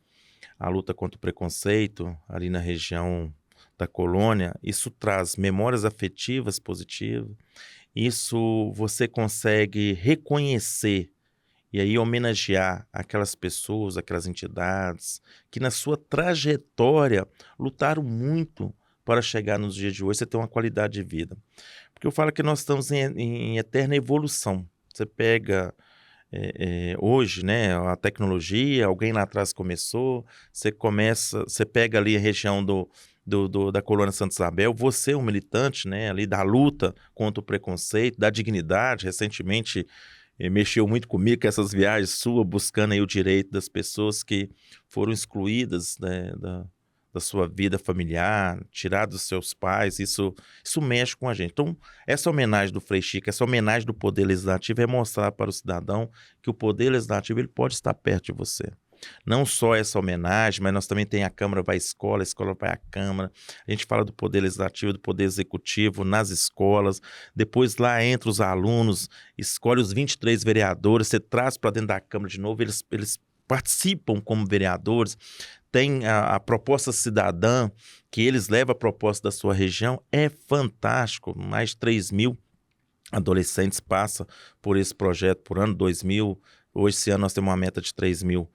Speaker 2: a luta contra o preconceito, ali na região da colônia, isso traz memórias afetivas positivas, isso você consegue reconhecer e aí homenagear aquelas pessoas, aquelas entidades que na sua trajetória lutaram muito para chegar nos dias de hoje, você ter uma qualidade de vida. Porque eu falo que nós estamos em eterna evolução. Você pega hoje, né, a tecnologia, alguém lá atrás começou, você pega ali a região da Colônia Santa Isabel, você é um militante, né, ali da luta contra o preconceito, da dignidade, recentemente mexeu muito comigo com essas viagens suas, buscando aí o direito das pessoas que foram excluídas, né, da sua vida familiar, tiradas dos seus pais, isso mexe com a gente. Então, essa homenagem do Frei Chico, essa homenagem do Poder Legislativo é mostrar para o cidadão que o Poder Legislativo ele pode estar perto de você. Não só essa homenagem, mas nós também tem a Câmara vai à escola, a escola vai à Câmara. A gente fala do Poder Legislativo, do Poder Executivo nas escolas. Depois lá entre os alunos, escolhe os 23 vereadores, você traz para dentro da Câmara de novo, eles participam como vereadores. Tem a proposta cidadã, que eles levam a proposta da sua região, é fantástico. Mais de 3.000 adolescentes passam por esse projeto por ano, 2.000. Hoje, esse ano, nós temos uma meta de 3.000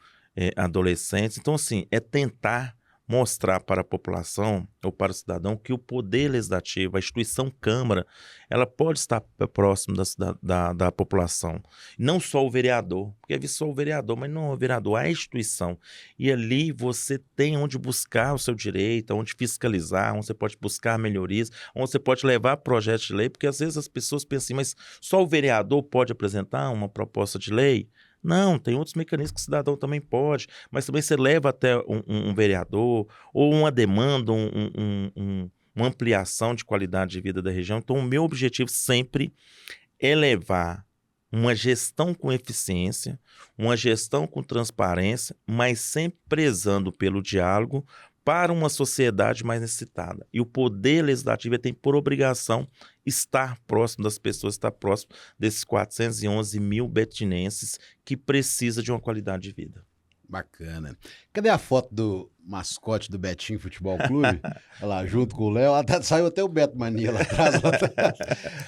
Speaker 2: adolescentes. Então, assim, é tentar mostrar para a população ou para o cidadão que o Poder Legislativo, a instituição Câmara, ela pode estar próximo da população. Não só o vereador, porque é visto só o vereador, mas não é o vereador, é a instituição. E ali você tem onde buscar o seu direito, onde fiscalizar, onde você pode buscar melhorias, onde você pode levar projetos de lei, porque às vezes as pessoas pensam assim, mas só o vereador pode apresentar uma proposta de lei? Não, tem outros mecanismos que o cidadão também pode, mas também você leva até um vereador ou uma demanda, uma ampliação de qualidade de vida da região. Então, o meu objetivo sempre é levar uma gestão com eficiência, uma gestão com transparência, mas sempre prezando pelo diálogo para uma sociedade mais necessitada. E o Poder Legislativo tem por obrigação estar próximo das pessoas, estar próximo desses 411 mil betinenses que precisam de uma qualidade de vida.
Speaker 1: Bacana. Cadê a foto do mascote do Betinho Futebol Clube? Olha lá, junto com o Léo. Saiu até o Beto Mania lá atrás.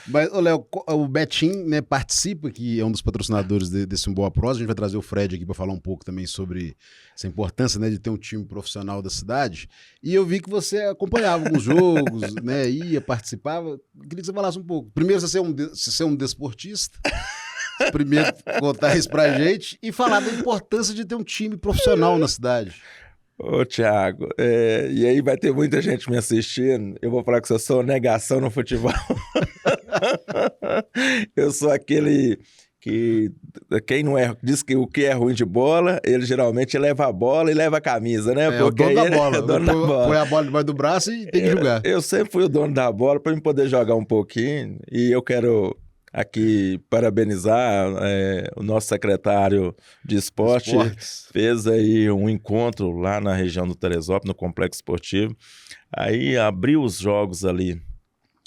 Speaker 1: Mas, Léo, o Betinho, né, participa, que é um dos patrocinadores desse Boa Prosa. A gente vai trazer o Fred aqui para falar um pouco também sobre essa importância, né, de ter um time profissional da cidade. E eu vi que você acompanhava alguns jogos, né, ia, participava. Queria que você falasse um pouco. Primeiro, você ser um desportista. Primeiro, contar isso pra gente e falar da importância de ter um time profissional na cidade.
Speaker 2: Ô, Tiago, e aí vai ter muita gente me assistindo. Eu vou falar que eu sou negação no futebol. Eu sou aquele que quem não é, diz que o que é ruim de bola, ele geralmente leva a bola e leva a camisa, né?
Speaker 1: É o dono da
Speaker 2: ele
Speaker 1: bola.
Speaker 2: É o dono da bola.
Speaker 1: Põe a bola debaixo do braço e tem que jogar.
Speaker 2: Eu sempre fui o dono da bola para eu poder jogar um pouquinho, e eu quero aqui parabenizar o nosso secretário de esporte. Fez aí um encontro lá na região do Teresópolis, no Complexo Esportivo. Aí abriu os jogos ali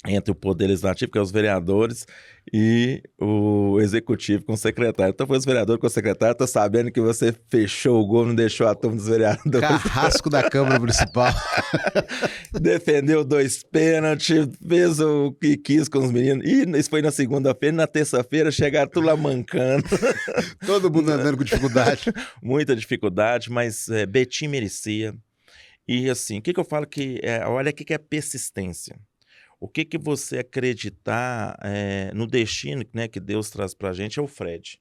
Speaker 2: entre o Poder Legislativo, que é os vereadores, e o Executivo com o secretário. Então foi os vereadores com o secretário, tô sabendo que você fechou o gol, não deixou a turma dos vereadores.
Speaker 1: Carrasco da Câmara Municipal.
Speaker 2: Defendeu 2 pênaltis, fez o que quis com os meninos. E isso foi na segunda-feira, na terça-feira chegaram tudo lá mancando.
Speaker 1: Todo mundo andando com dificuldade.
Speaker 2: Muita dificuldade, mas Betim merecia. E assim, o que eu falo que... olha o que é persistência. O que você acreditar no destino, né, que Deus traz pra gente é o Fred.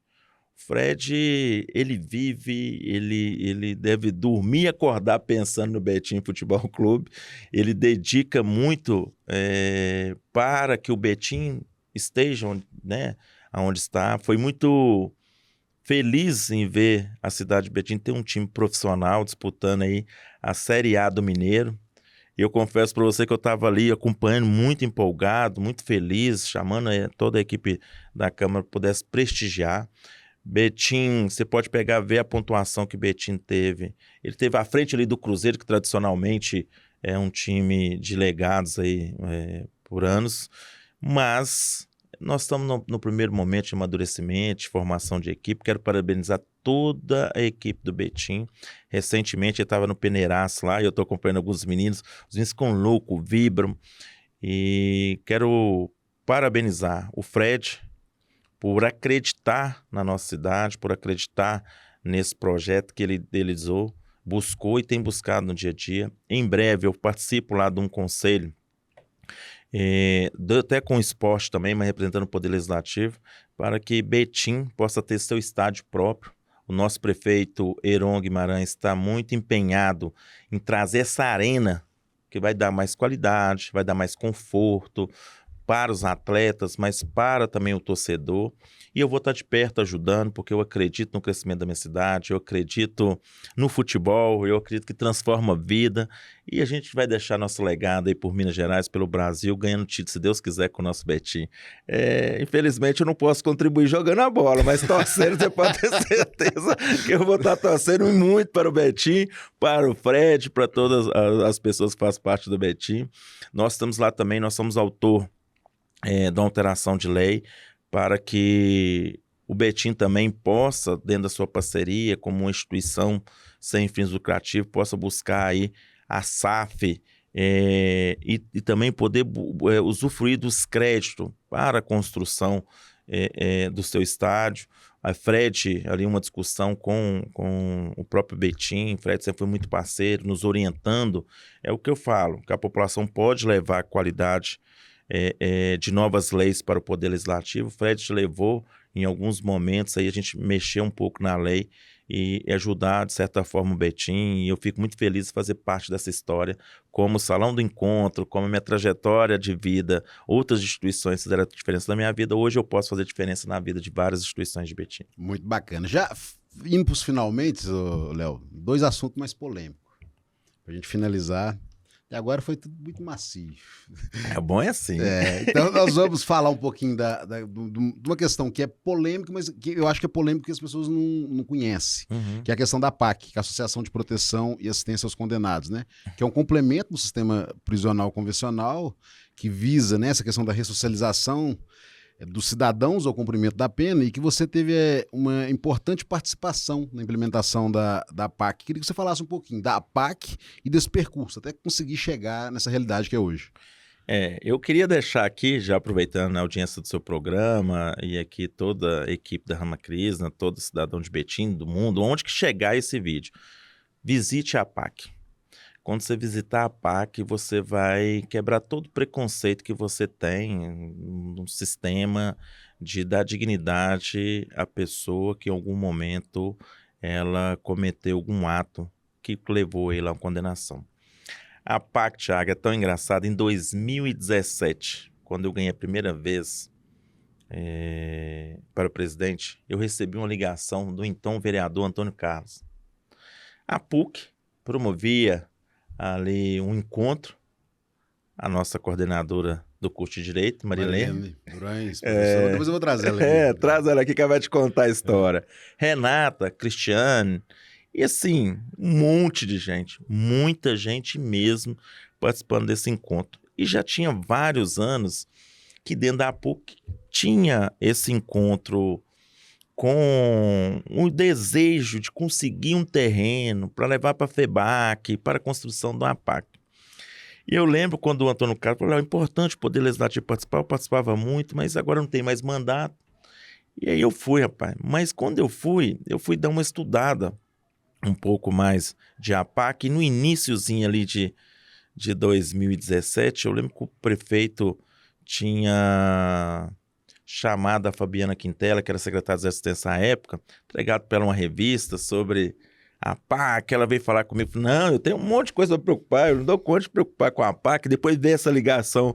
Speaker 2: O Fred, ele vive, ele deve dormir e acordar pensando no Betim Futebol Clube. Ele dedica muito para que o Betim esteja né, onde está. Foi muito feliz em ver a cidade de Betim ter um time profissional disputando aí a Série A do Mineiro. E eu confesso para você que eu estava ali acompanhando, muito empolgado, muito feliz, chamando toda a equipe da Câmara para pudesse prestigiar. Betim, você pode pegar, ver a pontuação que Betim teve. Ele teve à frente ali do Cruzeiro, que tradicionalmente é um time de legados aí por anos, mas nós estamos no primeiro momento de amadurecimento, de formação de equipe. Quero parabenizar toda a equipe do Betim. Recentemente eu estava no Peneiraço lá e eu estou acompanhando alguns meninos. Os meninos ficam loucos, vibram. E quero parabenizar o Fred por acreditar na nossa cidade, por acreditar nesse projeto que ele idealizou, buscou e tem buscado no dia a dia. Em breve eu participo lá de um conselho, até com o esporte também, mas representando o Poder Legislativo, para que Betim possa ter seu estádio próprio. O nosso prefeito Heron Guimarães está muito empenhado em trazer essa arena que vai dar mais qualidade, vai dar mais conforto para os atletas, mas para também o torcedor. E eu vou estar de perto ajudando, porque eu acredito no crescimento da minha cidade, eu acredito no futebol, eu acredito que transforma a vida. E a gente vai deixar nosso legado aí por Minas Gerais, pelo Brasil, ganhando título, se Deus quiser, com o nosso Betim. Infelizmente eu não posso contribuir jogando a bola, mas torcendo, você pode ter certeza que eu vou estar torcendo muito para o Betim, para o Fred, para todas as pessoas que fazem parte do Betim. Nós estamos lá também, nós somos autor da alteração de lei para que o Betim também possa, dentro da sua parceria, como uma instituição sem fins lucrativos, possa buscar aí a SAF e também poder usufruir dos créditos para a construção do seu estádio. A Fred, ali uma discussão com o próprio Betim, Fred sempre foi muito parceiro, nos orientando. É o que eu falo, que a população pode levar qualidade de novas leis para o Poder Legislativo. O Fred levou em alguns momentos, aí a gente mexeu um pouco na lei e ajudar, de certa forma, o Betim, e eu fico muito feliz de fazer parte dessa história, como Salão do Encontro, como minha trajetória de vida, outras instituições fizeram diferença na minha vida. Hoje eu posso fazer diferença na vida de várias instituições de Betim.
Speaker 1: Muito bacana. Já indo para os finalmente, Léo, 2 assuntos mais polêmicos, para a gente finalizar. E agora foi tudo muito macio.
Speaker 2: É bom assim.
Speaker 1: Então nós vamos falar um pouquinho de uma questão que é polêmica, mas que eu acho que é polêmica que as pessoas não conhecem, que é a questão da APAC, que é a Associação de Proteção e Assistência aos Condenados, né? Que é um complemento do sistema prisional convencional, que visa, né, essa questão da ressocialização dos cidadãos ao cumprimento da pena, e que você teve uma importante participação na implementação da APAC. Queria que você falasse um pouquinho da APAC e desse percurso, até conseguir chegar nessa realidade que é hoje.
Speaker 2: Eu queria deixar aqui, já aproveitando a audiência do seu programa, e aqui toda a equipe da Rama Crisna, todo cidadão de Betim, do mundo, onde que chegar esse vídeo, visite a APAC. Quando você visitar a APAC, você vai quebrar todo o preconceito que você tem no sistema de dar dignidade à pessoa que em algum momento ela cometeu algum ato que levou ele a uma condenação. A APAC, Thiago, é tão engraçada. Em 2017, quando eu ganhei a primeira vez para o presidente, eu recebi uma ligação do então vereador Antônio Carlos. A PUC promovia ali um encontro, a nossa coordenadora do curso de Direito, Marilene
Speaker 1: Durães, professora. Depois eu vou trazer ela aqui.
Speaker 2: Traz ela aqui que ela vai te contar a história. Renata, Cristiane, e assim, um monte de gente, muita gente mesmo participando desse encontro. E já tinha vários anos que dentro da PUC tinha esse encontro com o desejo de conseguir um terreno para levar para a FEBAC, para a construção do APAC. E eu lembro quando o Antônio Carlos falou, é importante o Poder Legislativo participar, eu participava muito, mas agora não tem mais mandato. E aí eu fui, rapaz. Mas quando eu fui dar uma estudada um pouco mais de APAC, e no iniciozinho ali de 2017, eu lembro que o prefeito tinha chamado a Fabiana Quintela, que era secretária de assistência à época, entregado para ela uma revista sobre a APAC. Ela veio falar comigo, não, eu tenho um monte de coisa para preocupar, eu não dou conta de preocupar com a APAC. Depois veio essa ligação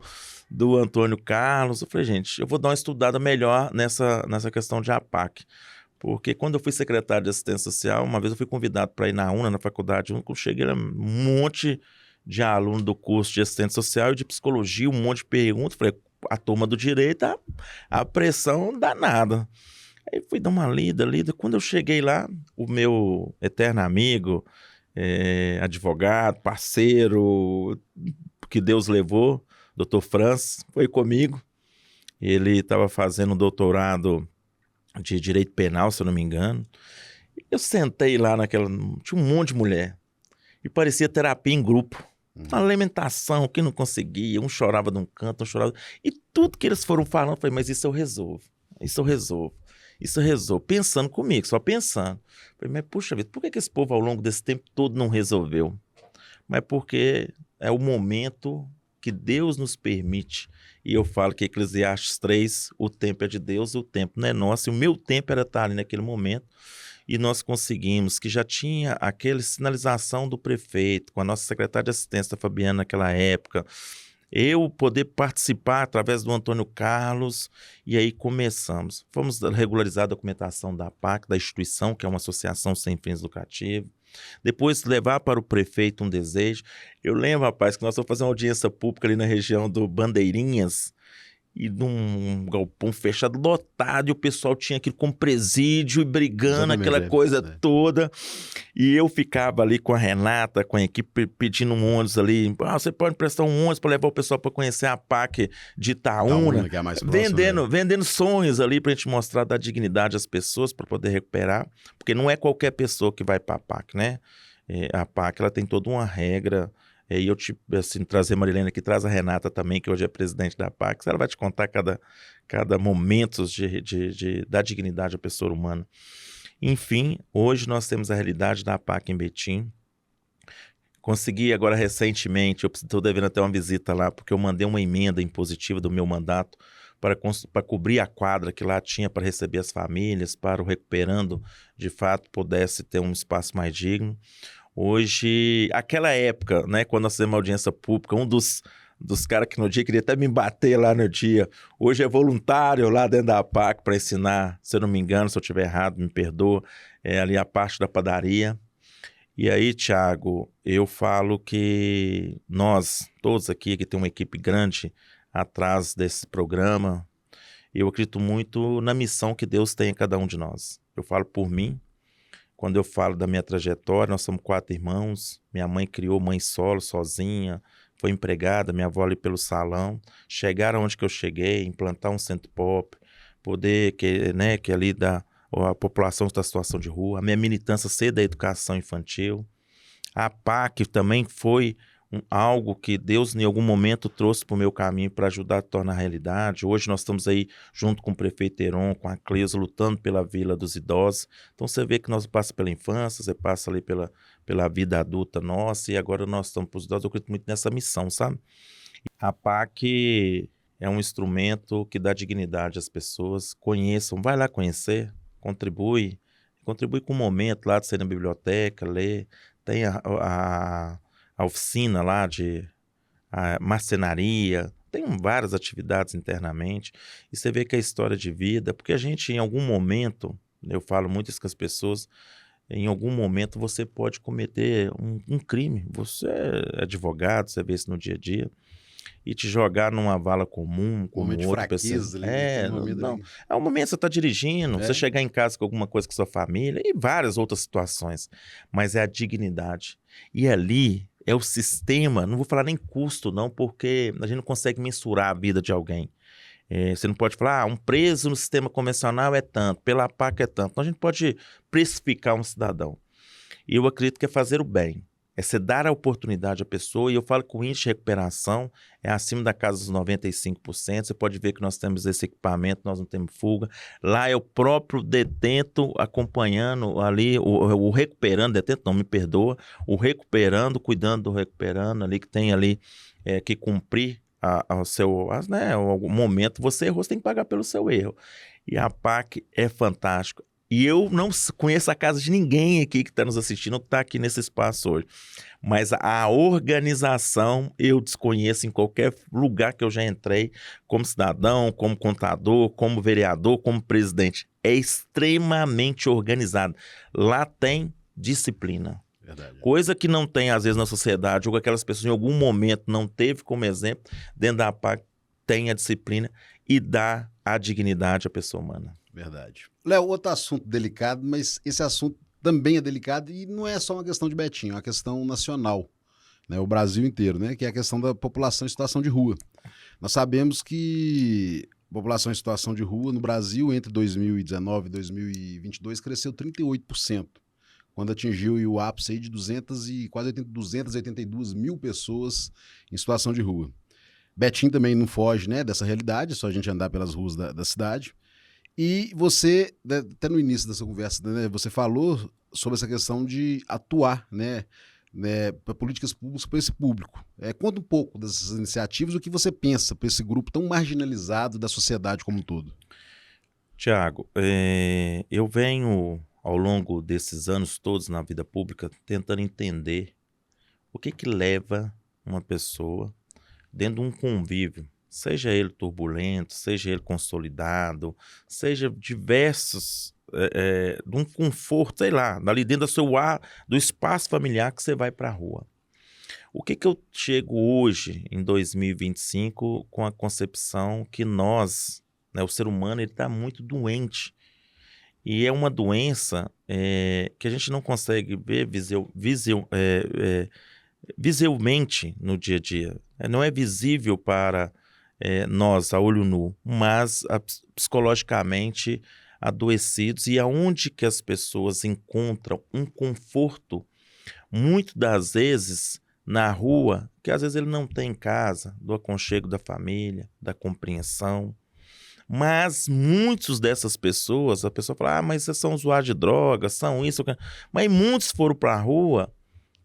Speaker 2: do Antônio Carlos, eu falei, gente, eu vou dar uma estudada melhor nessa questão de APAC. Porque quando eu fui secretário de assistência social, uma vez eu fui convidado para ir na UNA, na faculdade, quando eu cheguei, era um monte de aluno do curso de assistente social e de psicologia, um monte de perguntas. Falei, a turma do direito, a pressão danada. Aí fui dar uma lida. Quando eu cheguei lá, o meu eterno amigo, advogado, parceiro, que Deus levou, Dr. Franz, foi comigo. Ele estava fazendo um doutorado de direito penal, se eu não me engano. Eu sentei lá tinha um monte de mulher. E parecia terapia em grupo. Uma lamentação que não conseguia, um chorava de um canto, um chorava... E tudo que eles foram falando, eu falei, mas isso eu resolvo, pensando comigo, só pensando. Eu falei, mas puxa vida, por que esse povo ao longo desse tempo todo não resolveu? Mas porque é o momento que Deus nos permite. E eu falo que Eclesiastes 3, o tempo é de Deus, o tempo não é nosso, e o meu tempo era estar ali naquele momento. E nós conseguimos, que já tinha aquela sinalização do prefeito, com a nossa secretária de assistência, Fabiana, naquela época, eu poder participar através do Antônio Carlos, e aí começamos. Fomos regularizar a documentação da APAC, da instituição, que é uma associação sem fins lucrativos. Depois levar para o prefeito um desejo. Eu lembro, rapaz, que nós fomos fazer uma audiência pública ali na região do Bandeirinhas, e num galpão fechado, lotado, e o pessoal tinha aquilo como presídio e brigando, aquela coisa toda. E eu ficava ali com a Renata, com a equipe, pedindo um ônibus ali. Você pode prestar um ônibus para levar o pessoal para conhecer a APAC de Itaúna,
Speaker 1: que é mais próximo,
Speaker 2: vendendo sonhos ali para a gente mostrar da dignidade às pessoas para poder recuperar, porque não é qualquer pessoa que vai para a APAC, né? A APAC, ela tem toda uma regra. E eu, trazer a Marilene aqui, traz a Renata também, que hoje é presidente da APAC, ela vai te contar cada momento da dignidade à pessoa humana. Enfim, hoje nós temos a realidade da APAC em Betim. Consegui agora recentemente, eu estou devendo até uma visita lá, porque eu mandei uma emenda impositiva do meu mandato para cobrir a quadra que lá tinha para receber as famílias, para o recuperando, de fato, pudesse ter um espaço mais digno. Hoje, aquela época, né, quando nós fizemos uma audiência pública, um dos caras que no dia queria até me bater lá no dia, hoje é voluntário lá dentro da APAC para ensinar, se eu não me engano, se eu estiver errado, me perdoa, ali a parte da padaria. E aí, Thiago, eu falo que nós, todos aqui, que tem uma equipe grande atrás desse programa, eu acredito muito na missão que Deus tem em cada um de nós. Eu falo por mim. Quando eu falo da minha trajetória, nós somos 4 irmãos. Minha mãe criou mãe solo, sozinha, foi empregada, minha avó ali pelo salão. Chegar onde que eu cheguei, implantar um centro pop, poder que ali a população está em situação de rua. A minha militância ser da educação infantil. A APAC também foi algo que Deus em algum momento trouxe para o meu caminho para ajudar a tornar realidade. Hoje nós estamos aí junto com o prefeito Heron, com a Cleusa, lutando pela Vila dos Idosos. Então você vê que nós passamos pela infância, você passa ali pela vida adulta nossa, e agora nós estamos para os idosos. Eu acredito muito nessa missão, sabe? A PAC é um instrumento que dá dignidade às pessoas. Conheçam, vai lá conhecer, contribui com o momento lá de ser na biblioteca, ler. Tem a oficina lá de marcenaria, tem várias atividades internamente, e você vê que a história de vida, porque a gente em algum momento, eu falo muito isso com as pessoas, em algum momento você pode cometer um crime. Você é advogado, você vê isso no dia a dia, e te jogar numa vala comum,
Speaker 1: Um
Speaker 2: como
Speaker 1: momento de
Speaker 2: outra pessoa.
Speaker 1: fraqueza ali, né? Aquele momento
Speaker 2: Não.
Speaker 1: ali.
Speaker 2: É um momento que você está dirigindo,
Speaker 1: É.
Speaker 2: você chegar em casa com alguma coisa com sua família, e várias outras situações. Mas é a dignidade. E ali é o sistema, não vou falar nem custo não, porque a gente não consegue mensurar a vida de alguém. Você não pode falar, um preso no sistema convencional é tanto, pela PAC é tanto. Então a gente pode precificar um cidadão. E eu acredito que é fazer o bem. É você dar a oportunidade à pessoa, e eu falo que o índice de recuperação é acima da casa dos 95%. Você pode ver que nós temos esse equipamento, nós não temos fuga. Lá é o próprio detento acompanhando ali, o recuperando, detento não, me perdoa, o recuperando, cuidando do recuperando ali, que tem ali que cumprir o seu, né, o momento. Você errou, você tem que pagar pelo seu erro. E a PAC é fantástico. E eu não conheço a casa de ninguém aqui que está nos assistindo, que está aqui nesse espaço hoje. Mas a organização eu desconheço em qualquer lugar que eu já entrei, como cidadão, como contador, como vereador, como presidente. É extremamente organizado. Lá tem disciplina.
Speaker 1: Verdade.
Speaker 2: Coisa que não tem, às vezes, na sociedade, ou que aquelas pessoas em algum momento não teve como exemplo, dentro da PAC tem a disciplina e dá a dignidade à pessoa humana.
Speaker 1: Verdade. Léo, outro assunto delicado, mas esse assunto também é delicado e não é só uma questão de Betinho, é uma questão nacional, né? O Brasil inteiro, né? Que é a questão da população em situação de rua. Nós sabemos que a população em situação de rua no Brasil entre 2019 e 2022 cresceu 38%, quando atingiu o ápice aí de quase 282 mil pessoas em situação de rua. Betinho também não foge, né, dessa realidade, é só a gente andar pelas ruas da cidade. E você, até no início dessa conversa, né, você falou sobre essa questão de atuar, né, para políticas públicas para esse público. Conta um pouco dessas iniciativas, o que você pensa para esse grupo tão marginalizado da sociedade como um todo.
Speaker 2: Tiago, eu venho, ao longo desses anos todos na vida pública, tentando entender o que leva uma pessoa dentro de um convívio, seja ele turbulento, seja ele consolidado, seja diversos, de um conforto, sei lá, ali dentro do espaço familiar que você vai para a rua. O que eu chego hoje, em 2025, com a concepção que nós, né, o ser humano, ele está muito doente. E é uma doença que a gente não consegue ver visivelmente no dia a dia. Não é visível para nós a olho nu, mas psicologicamente adoecidos, e aonde que as pessoas encontram um conforto, muito das vezes na rua, que às vezes ele não tem em casa, do aconchego da família, da compreensão. Mas muitas dessas pessoas, a pessoa fala, mas vocês são usuários de drogas, são isso, mas muitos foram para a rua.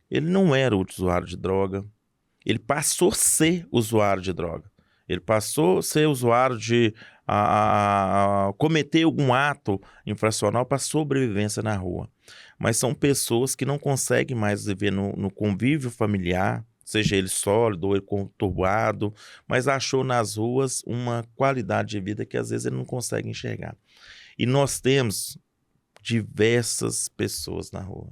Speaker 2: Ele não era usuário de droga, ele passou a ser usuário de droga. Ele passou a ser usuário de cometer algum ato infracional para sobrevivência na rua. Mas são pessoas que não conseguem mais viver no convívio familiar, seja ele sólido ou ele conturbado, mas achou nas ruas uma qualidade de vida que às vezes ele não consegue enxergar. E nós temos diversas pessoas na rua,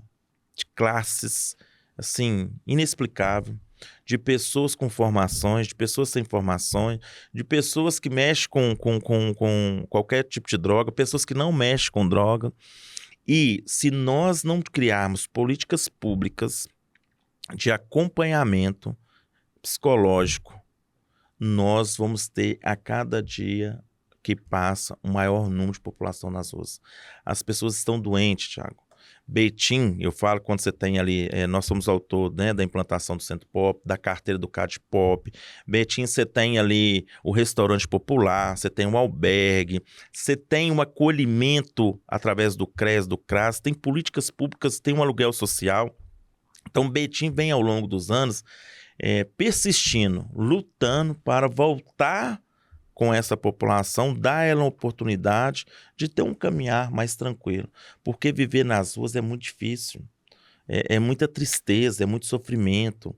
Speaker 2: de classes, assim, inexplicável, de pessoas com formações, de pessoas sem formações, de pessoas que mexem com qualquer tipo de droga, pessoas que não mexem com droga. E se nós não criarmos políticas públicas de acompanhamento psicológico, nós vamos ter a cada dia que passa um maior número de população nas ruas. As pessoas estão doentes, Tiago. Betim, eu falo quando você tem ali, nós somos autor, né, da implantação do Centro Pop, da carteira do CAD Pop. Betim, você tem ali o restaurante popular, você tem um albergue, você tem um acolhimento através do CRES, do CRAS, tem políticas públicas, tem um aluguel social. Então, Betim vem ao longo dos anos persistindo, lutando para voltar com essa população, dar ela uma oportunidade de ter um caminhar mais tranquilo. Porque viver nas ruas é muito difícil, é muita tristeza, é muito sofrimento.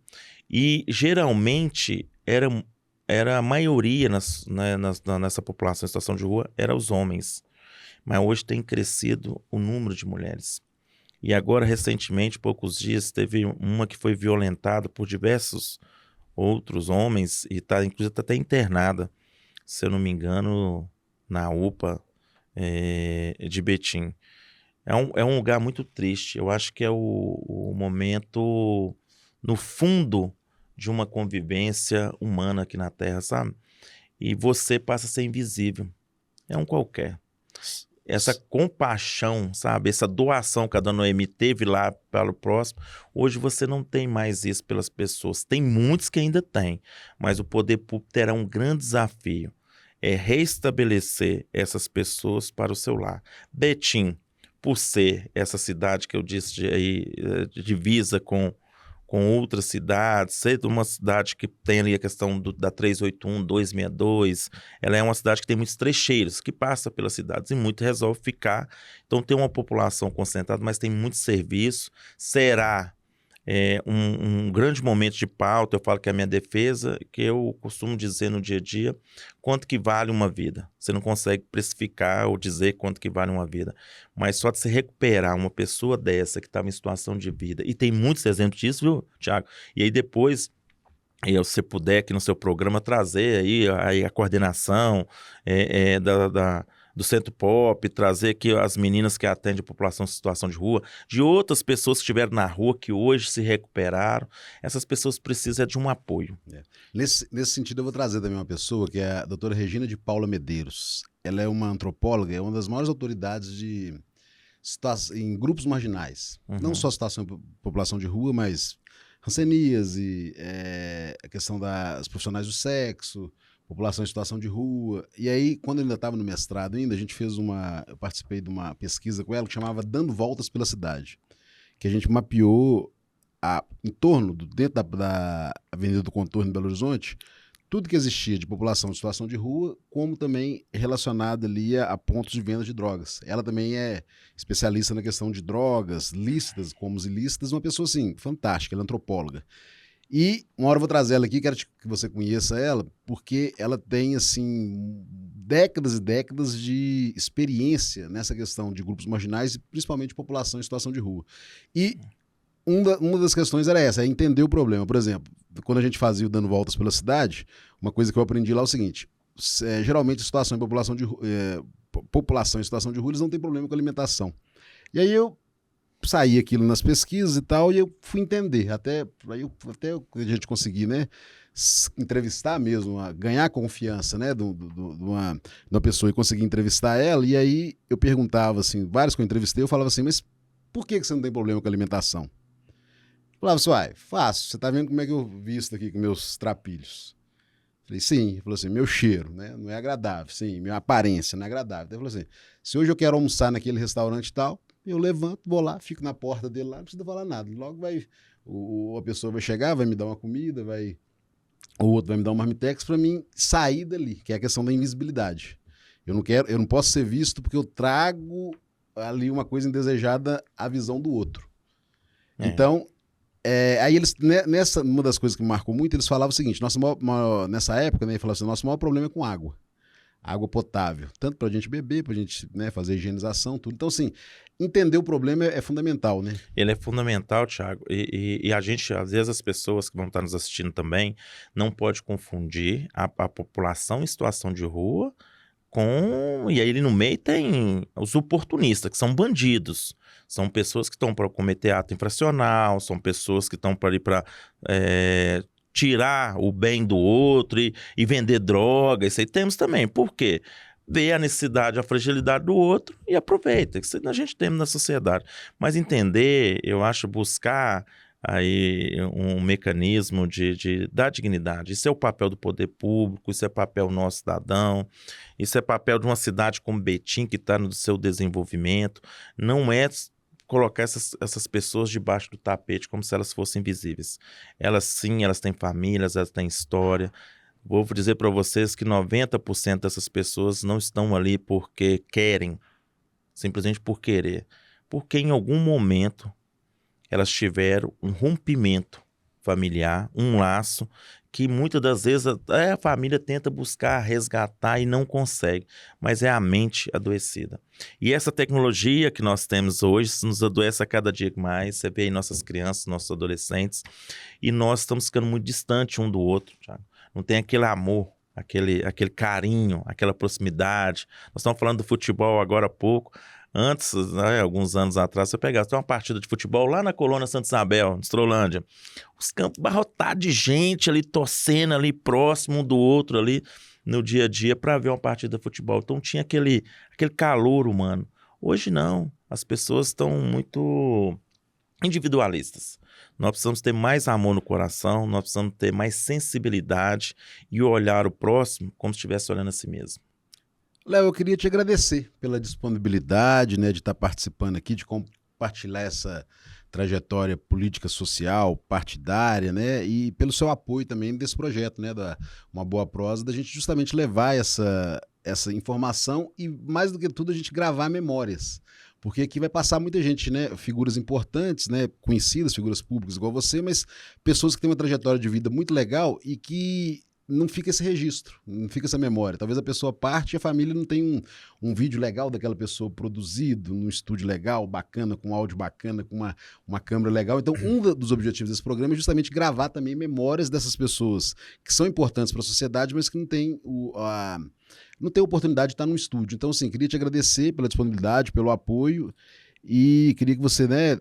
Speaker 2: E geralmente era era a maioria nessa população em situação de rua, era os homens. Mas hoje tem crescido o número de mulheres. E agora, recentemente, poucos dias, teve uma que foi violentada por diversos outros homens e inclusive está até internada, se eu não me engano, na UPA de Betim. É um lugar muito triste. Eu acho que é o momento, no fundo, de uma convivência humana aqui na Terra, sabe? E você passa a ser invisível. É um qualquer. Essa compaixão, sabe? Essa doação que a dona Noemi teve lá para o próximo, hoje você não tem mais isso pelas pessoas. Tem muitos que ainda têm, mas o poder público terá um grande desafio. É restabelecer essas pessoas para o seu lar. Betim, por ser essa cidade que eu disse divisa com outras cidades, ser uma cidade que tem ali a questão da 381, 262, ela é uma cidade que tem muitos trecheiros, que passa pelas cidades e muito resolve ficar. Então tem uma população concentrada, mas tem muito serviço. Será um grande momento de pauta, eu falo que é a minha defesa, que eu costumo dizer no dia a dia, quanto que vale uma vida. Você não consegue precificar ou dizer quanto que vale uma vida, mas só de se recuperar uma pessoa dessa que estava em situação de vida, e tem muitos exemplos disso, viu, Thiago? E aí depois, se você puder aqui no seu programa trazer aí a coordenação do Centro Pop, trazer aqui as meninas que atendem a população em situação de rua, de outras pessoas que estiveram na rua, que hoje se recuperaram. Essas pessoas precisam de um apoio.
Speaker 1: Nesse sentido, eu vou trazer também uma pessoa que é a doutora Regina de Paula Medeiros. Ela é uma antropóloga, é uma das maiores autoridades em grupos marginais.
Speaker 2: Uhum.
Speaker 1: Não só situação de população de rua, mas hanseníase, a questão das profissionais do sexo, população em situação de rua. E aí, quando eu ainda estava no mestrado eu participei de uma pesquisa com ela que chamava Dando Voltas pela Cidade, que a gente mapeou dentro da Avenida do Contorno em Belo Horizonte, tudo que existia de população em situação de rua, como também relacionado ali a pontos de venda de drogas. Ela também é especialista na questão de drogas, lícitas como ilícitas, uma pessoa assim, fantástica, ela é antropóloga. E uma hora eu vou trazer ela aqui, quero que você conheça ela, porque ela tem, assim, décadas e décadas de experiência nessa questão de grupos marginais e principalmente população em situação de rua. E uma das questões era essa, é entender o problema. Por exemplo, quando a gente fazia o Dando Voltas pela Cidade, uma coisa que eu aprendi lá é o seguinte, geralmente população em situação de rua, eles não têm problema com alimentação. E aí eu saí aquilo nas pesquisas e tal, e eu fui entender, até a gente conseguir, né, entrevistar mesmo, ganhar a confiança, né, de uma pessoa e conseguir entrevistar ela, e aí eu perguntava, assim, vários que eu entrevistei, eu falava assim, mas por que você não tem problema com alimentação? Eu falava assim, fácil, você tá vendo como é que eu visto aqui com meus trapilhos? Falei, sim. Ele falou assim, meu cheiro, né, não é agradável, sim, minha aparência não é agradável. Ele falou assim, se hoje eu quero almoçar naquele restaurante e tal, eu levanto, vou lá, fico na porta dele lá, não precisa falar nada. Logo a pessoa vai chegar, vai me dar uma comida, o outro vai me dar um marmitex para mim sair dali, que é a questão da invisibilidade. Eu não posso ser visto porque eu trago ali uma coisa indesejada à visão do outro. Então, aí eles, uma das coisas que me marcou muito, eles falavam o seguinte, nessa época, né, ele falava assim, nosso maior problema é com água potável, tanto para a gente beber, para a gente, né, fazer higienização, tudo. Então, assim, entender o problema é fundamental, né?
Speaker 2: Ele é fundamental, Thiago, e a gente, às vezes as pessoas que vão estar nos assistindo também, não pode confundir a população em situação de rua e aí ali no meio tem os oportunistas, que são bandidos, são pessoas que estão para cometer ato infracional, são pessoas que estão para ali para tirar o bem do outro e vender droga. Isso aí temos também. Por quê? Vê a necessidade, a fragilidade do outro e aproveita. Isso a gente tem na sociedade. Mas entender, eu acho, buscar aí um mecanismo de dar dignidade. Isso é o papel do poder público, isso é papel nosso cidadão, isso é papel de uma cidade como Betim, que está no seu desenvolvimento. Não é colocar essas pessoas debaixo do tapete como se elas fossem invisíveis. Elas sim, elas têm famílias, elas têm história. Vou dizer para vocês que 90% dessas pessoas não estão ali porque querem, simplesmente por querer. Porque em algum momento elas tiveram um rompimento familiar, um laço que muitas das vezes a família tenta buscar resgatar e não consegue, mas é a mente adoecida. E essa tecnologia que nós temos hoje nos adoece a cada dia mais. Você vê aí nossas crianças, nossos adolescentes, e nós estamos ficando muito distantes um do outro, Thiago. Não tem aquele amor, aquele carinho, aquela proximidade. Nós estamos falando do futebol agora há pouco. Antes, né, alguns anos atrás, você pegava uma partida de futebol lá na Colônia Santa Isabel, em Estrolândia. Os campos abarrotados de gente ali, torcendo ali, próximo um do outro ali, no dia a dia, para ver uma partida de futebol. Então tinha aquele calor humano. Hoje não, as pessoas estão muito individualistas. Nós precisamos ter mais amor no coração, nós precisamos ter mais sensibilidade e olhar o próximo como se estivesse olhando a si mesmo.
Speaker 1: Léo, eu queria te agradecer pela disponibilidade, né, de estar participando aqui, de compartilhar essa trajetória política, social, partidária, né, e pelo seu apoio também desse projeto, né, da Uma Boa Prosa, da gente justamente levar essa informação e, mais do que tudo, a gente gravar memórias. Porque aqui vai passar muita gente, né, figuras importantes, né, conhecidas, figuras públicas igual você, mas pessoas que têm uma trajetória de vida muito legal e que não fica esse registro, não fica essa memória. Talvez a pessoa parte e a família não tem um vídeo legal daquela pessoa produzido num estúdio legal, bacana, com áudio bacana, com uma câmera legal. Então, um dos objetivos desse programa é justamente gravar também memórias dessas pessoas que são importantes para a sociedade, mas que não têm não tem oportunidade de estar num estúdio. Então, assim, queria te agradecer pela disponibilidade, pelo apoio e queria que você, né,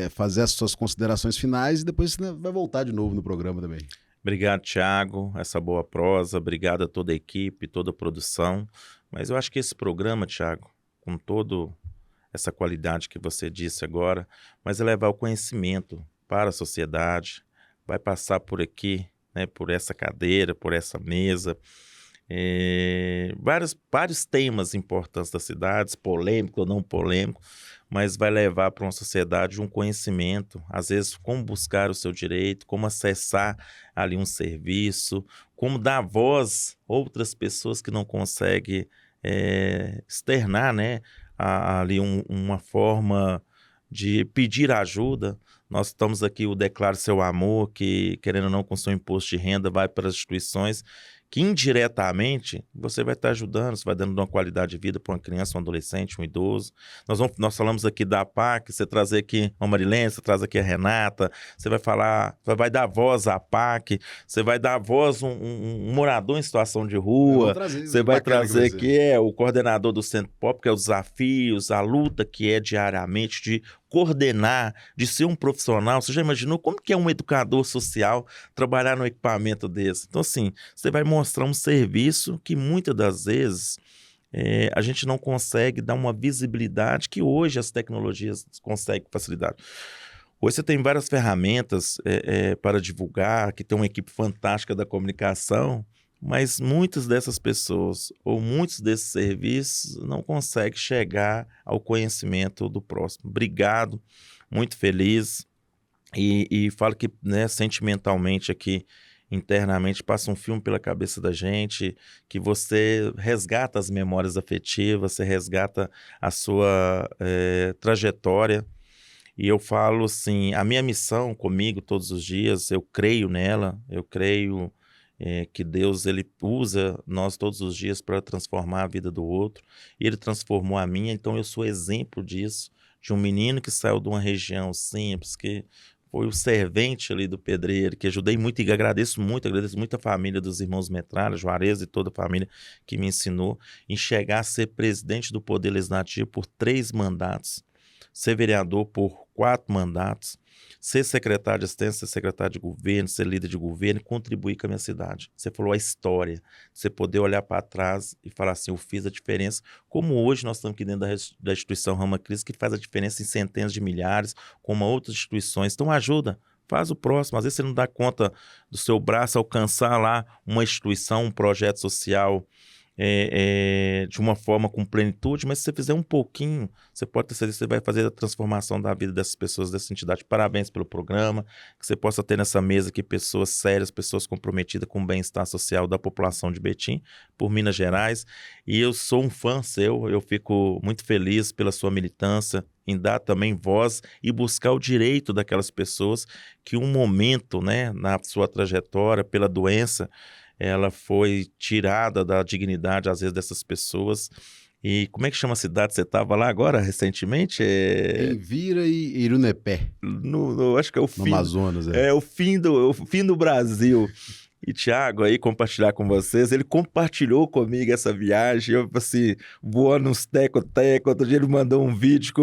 Speaker 1: fazer as suas considerações finais e depois você, né, vai voltar de novo no programa também.
Speaker 2: Obrigado, Thiago, essa boa prosa, obrigado a toda a equipe, toda a produção, mas eu acho que esse programa, Thiago, com toda essa qualidade que você disse agora, mas é levar o conhecimento para a sociedade, vai passar por aqui, né, por essa cadeira, por essa mesa, vários temas importantes das cidades, polêmico ou não polêmico, mas vai levar para uma sociedade um conhecimento, às vezes como buscar o seu direito, como acessar ali um serviço, como dar voz a outras pessoas que não conseguem externar, né, ali uma forma de pedir ajuda. Nós estamos aqui, o Declare Seu Amor, que querendo ou não com seu imposto de renda vai para as instituições, que indiretamente você vai estar ajudando, você vai dando uma qualidade de vida para uma criança, um adolescente, um idoso. Nós falamos aqui da PAC, você trazer aqui a Marilene, você traz aqui a Renata, você vai falar, vai dar voz à PAC, você vai dar voz a um morador em situação de rua, você vai trazer aqui o coordenador do Centro Pop, que é os desafios, a luta que é diariamente de coordenar, de ser um profissional. Você já imaginou como que é um educador social trabalhar num equipamento desse? Então, assim, você vai mostrar um serviço que muitas das vezes a gente não consegue dar uma visibilidade que hoje as tecnologias conseguem facilitar. Hoje você tem várias ferramentas para divulgar, que tem uma equipe fantástica da comunicação, mas muitas dessas pessoas ou muitos desses serviços não conseguem chegar ao conhecimento do próximo. Obrigado, muito feliz e falo que, né, sentimentalmente aqui, internamente, passa um filme pela cabeça da gente, que você resgata as memórias afetivas, você resgata a sua trajetória. E eu falo assim, a minha missão comigo todos os dias, eu creio nela, eu creio que Deus ele usa nós todos os dias para transformar a vida do outro, e ele transformou a minha, então eu sou exemplo disso, de um menino que saiu de uma região simples, que foi o servente ali do pedreiro, que ajudei muito e agradeço muito a família dos irmãos Metralha, Juarez e toda a família que me ensinou, em chegar a ser presidente do Poder Legislativo por 3 mandatos, ser vereador por 4 mandatos, ser secretário de assistência, ser secretário de governo, ser líder de governo e contribuir com a minha cidade. Você falou a história, você poder olhar para trás e falar assim, eu fiz a diferença, como hoje nós estamos aqui dentro da instituição Rama Cristo, que faz a diferença em centenas de milhares, como outras instituições. Então ajuda, faz o próximo. Às vezes você não dá conta do seu braço alcançar lá uma instituição, um projeto social de uma forma com plenitude, mas se você fizer um pouquinho, você pode ter certeza que você vai fazer a transformação da vida dessas pessoas, dessa entidade. Parabéns pelo programa, que você possa ter nessa mesa aqui pessoas sérias, pessoas comprometidas com o bem-estar social da população de Betim, por Minas Gerais, e eu sou um fã seu, eu fico muito feliz pela sua militância, em dar também voz e buscar o direito daquelas pessoas que um momento, né, na sua trajetória, pela doença, ela foi tirada da dignidade, às vezes, dessas pessoas. E como é que chama a cidade que você estava lá agora, recentemente?
Speaker 1: Em Vira e Irunepé,
Speaker 2: Acho que é o
Speaker 1: no
Speaker 2: fim.
Speaker 1: Amazonas.
Speaker 2: É o fim do Brasil. E Thiago aí compartilhar com vocês, ele compartilhou comigo essa viagem, eu assim, voando uns teco-teco, outro dia ele mandou um vídeo que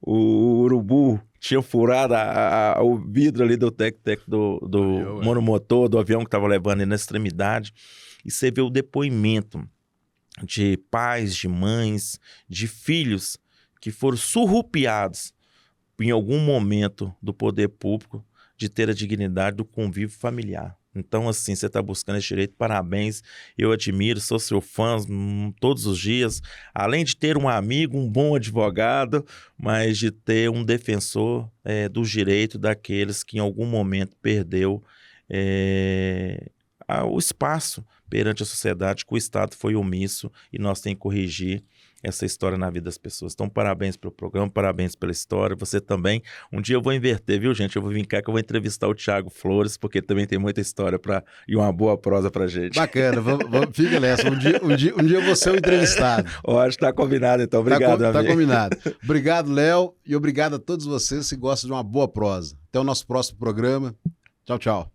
Speaker 2: o urubu tinha furado o vidro ali do teco-teco do monomotor, do avião que estava levando ele na extremidade, e você vê o depoimento de pais, de mães, de filhos que foram surrupiados em algum momento do poder público de ter a dignidade do convívio familiar. Então, assim, você está buscando esse direito, parabéns, eu admiro, sou seu fã todos os dias, além de ter um amigo, um bom advogado, mas de ter um defensor dos direitos daqueles que em algum momento perdeu o espaço perante a sociedade, que o Estado foi omisso e nós temos que corrigir essa história na vida das pessoas. Então, parabéns pelo programa, parabéns pela história. Você também. Um dia eu vou inverter, viu, gente? Eu vou vir cá que eu vou entrevistar o Thiago Flores, porque ele também tem muita história e uma boa prosa pra gente.
Speaker 1: Bacana, fica nessa. Um dia eu vou ser o entrevistado.
Speaker 2: Acho que tá combinado, então. Obrigado,
Speaker 1: Tá combinado. Obrigado, Léo, e obrigado a todos vocês que gostam de uma boa prosa. Até o nosso próximo programa. Tchau, tchau.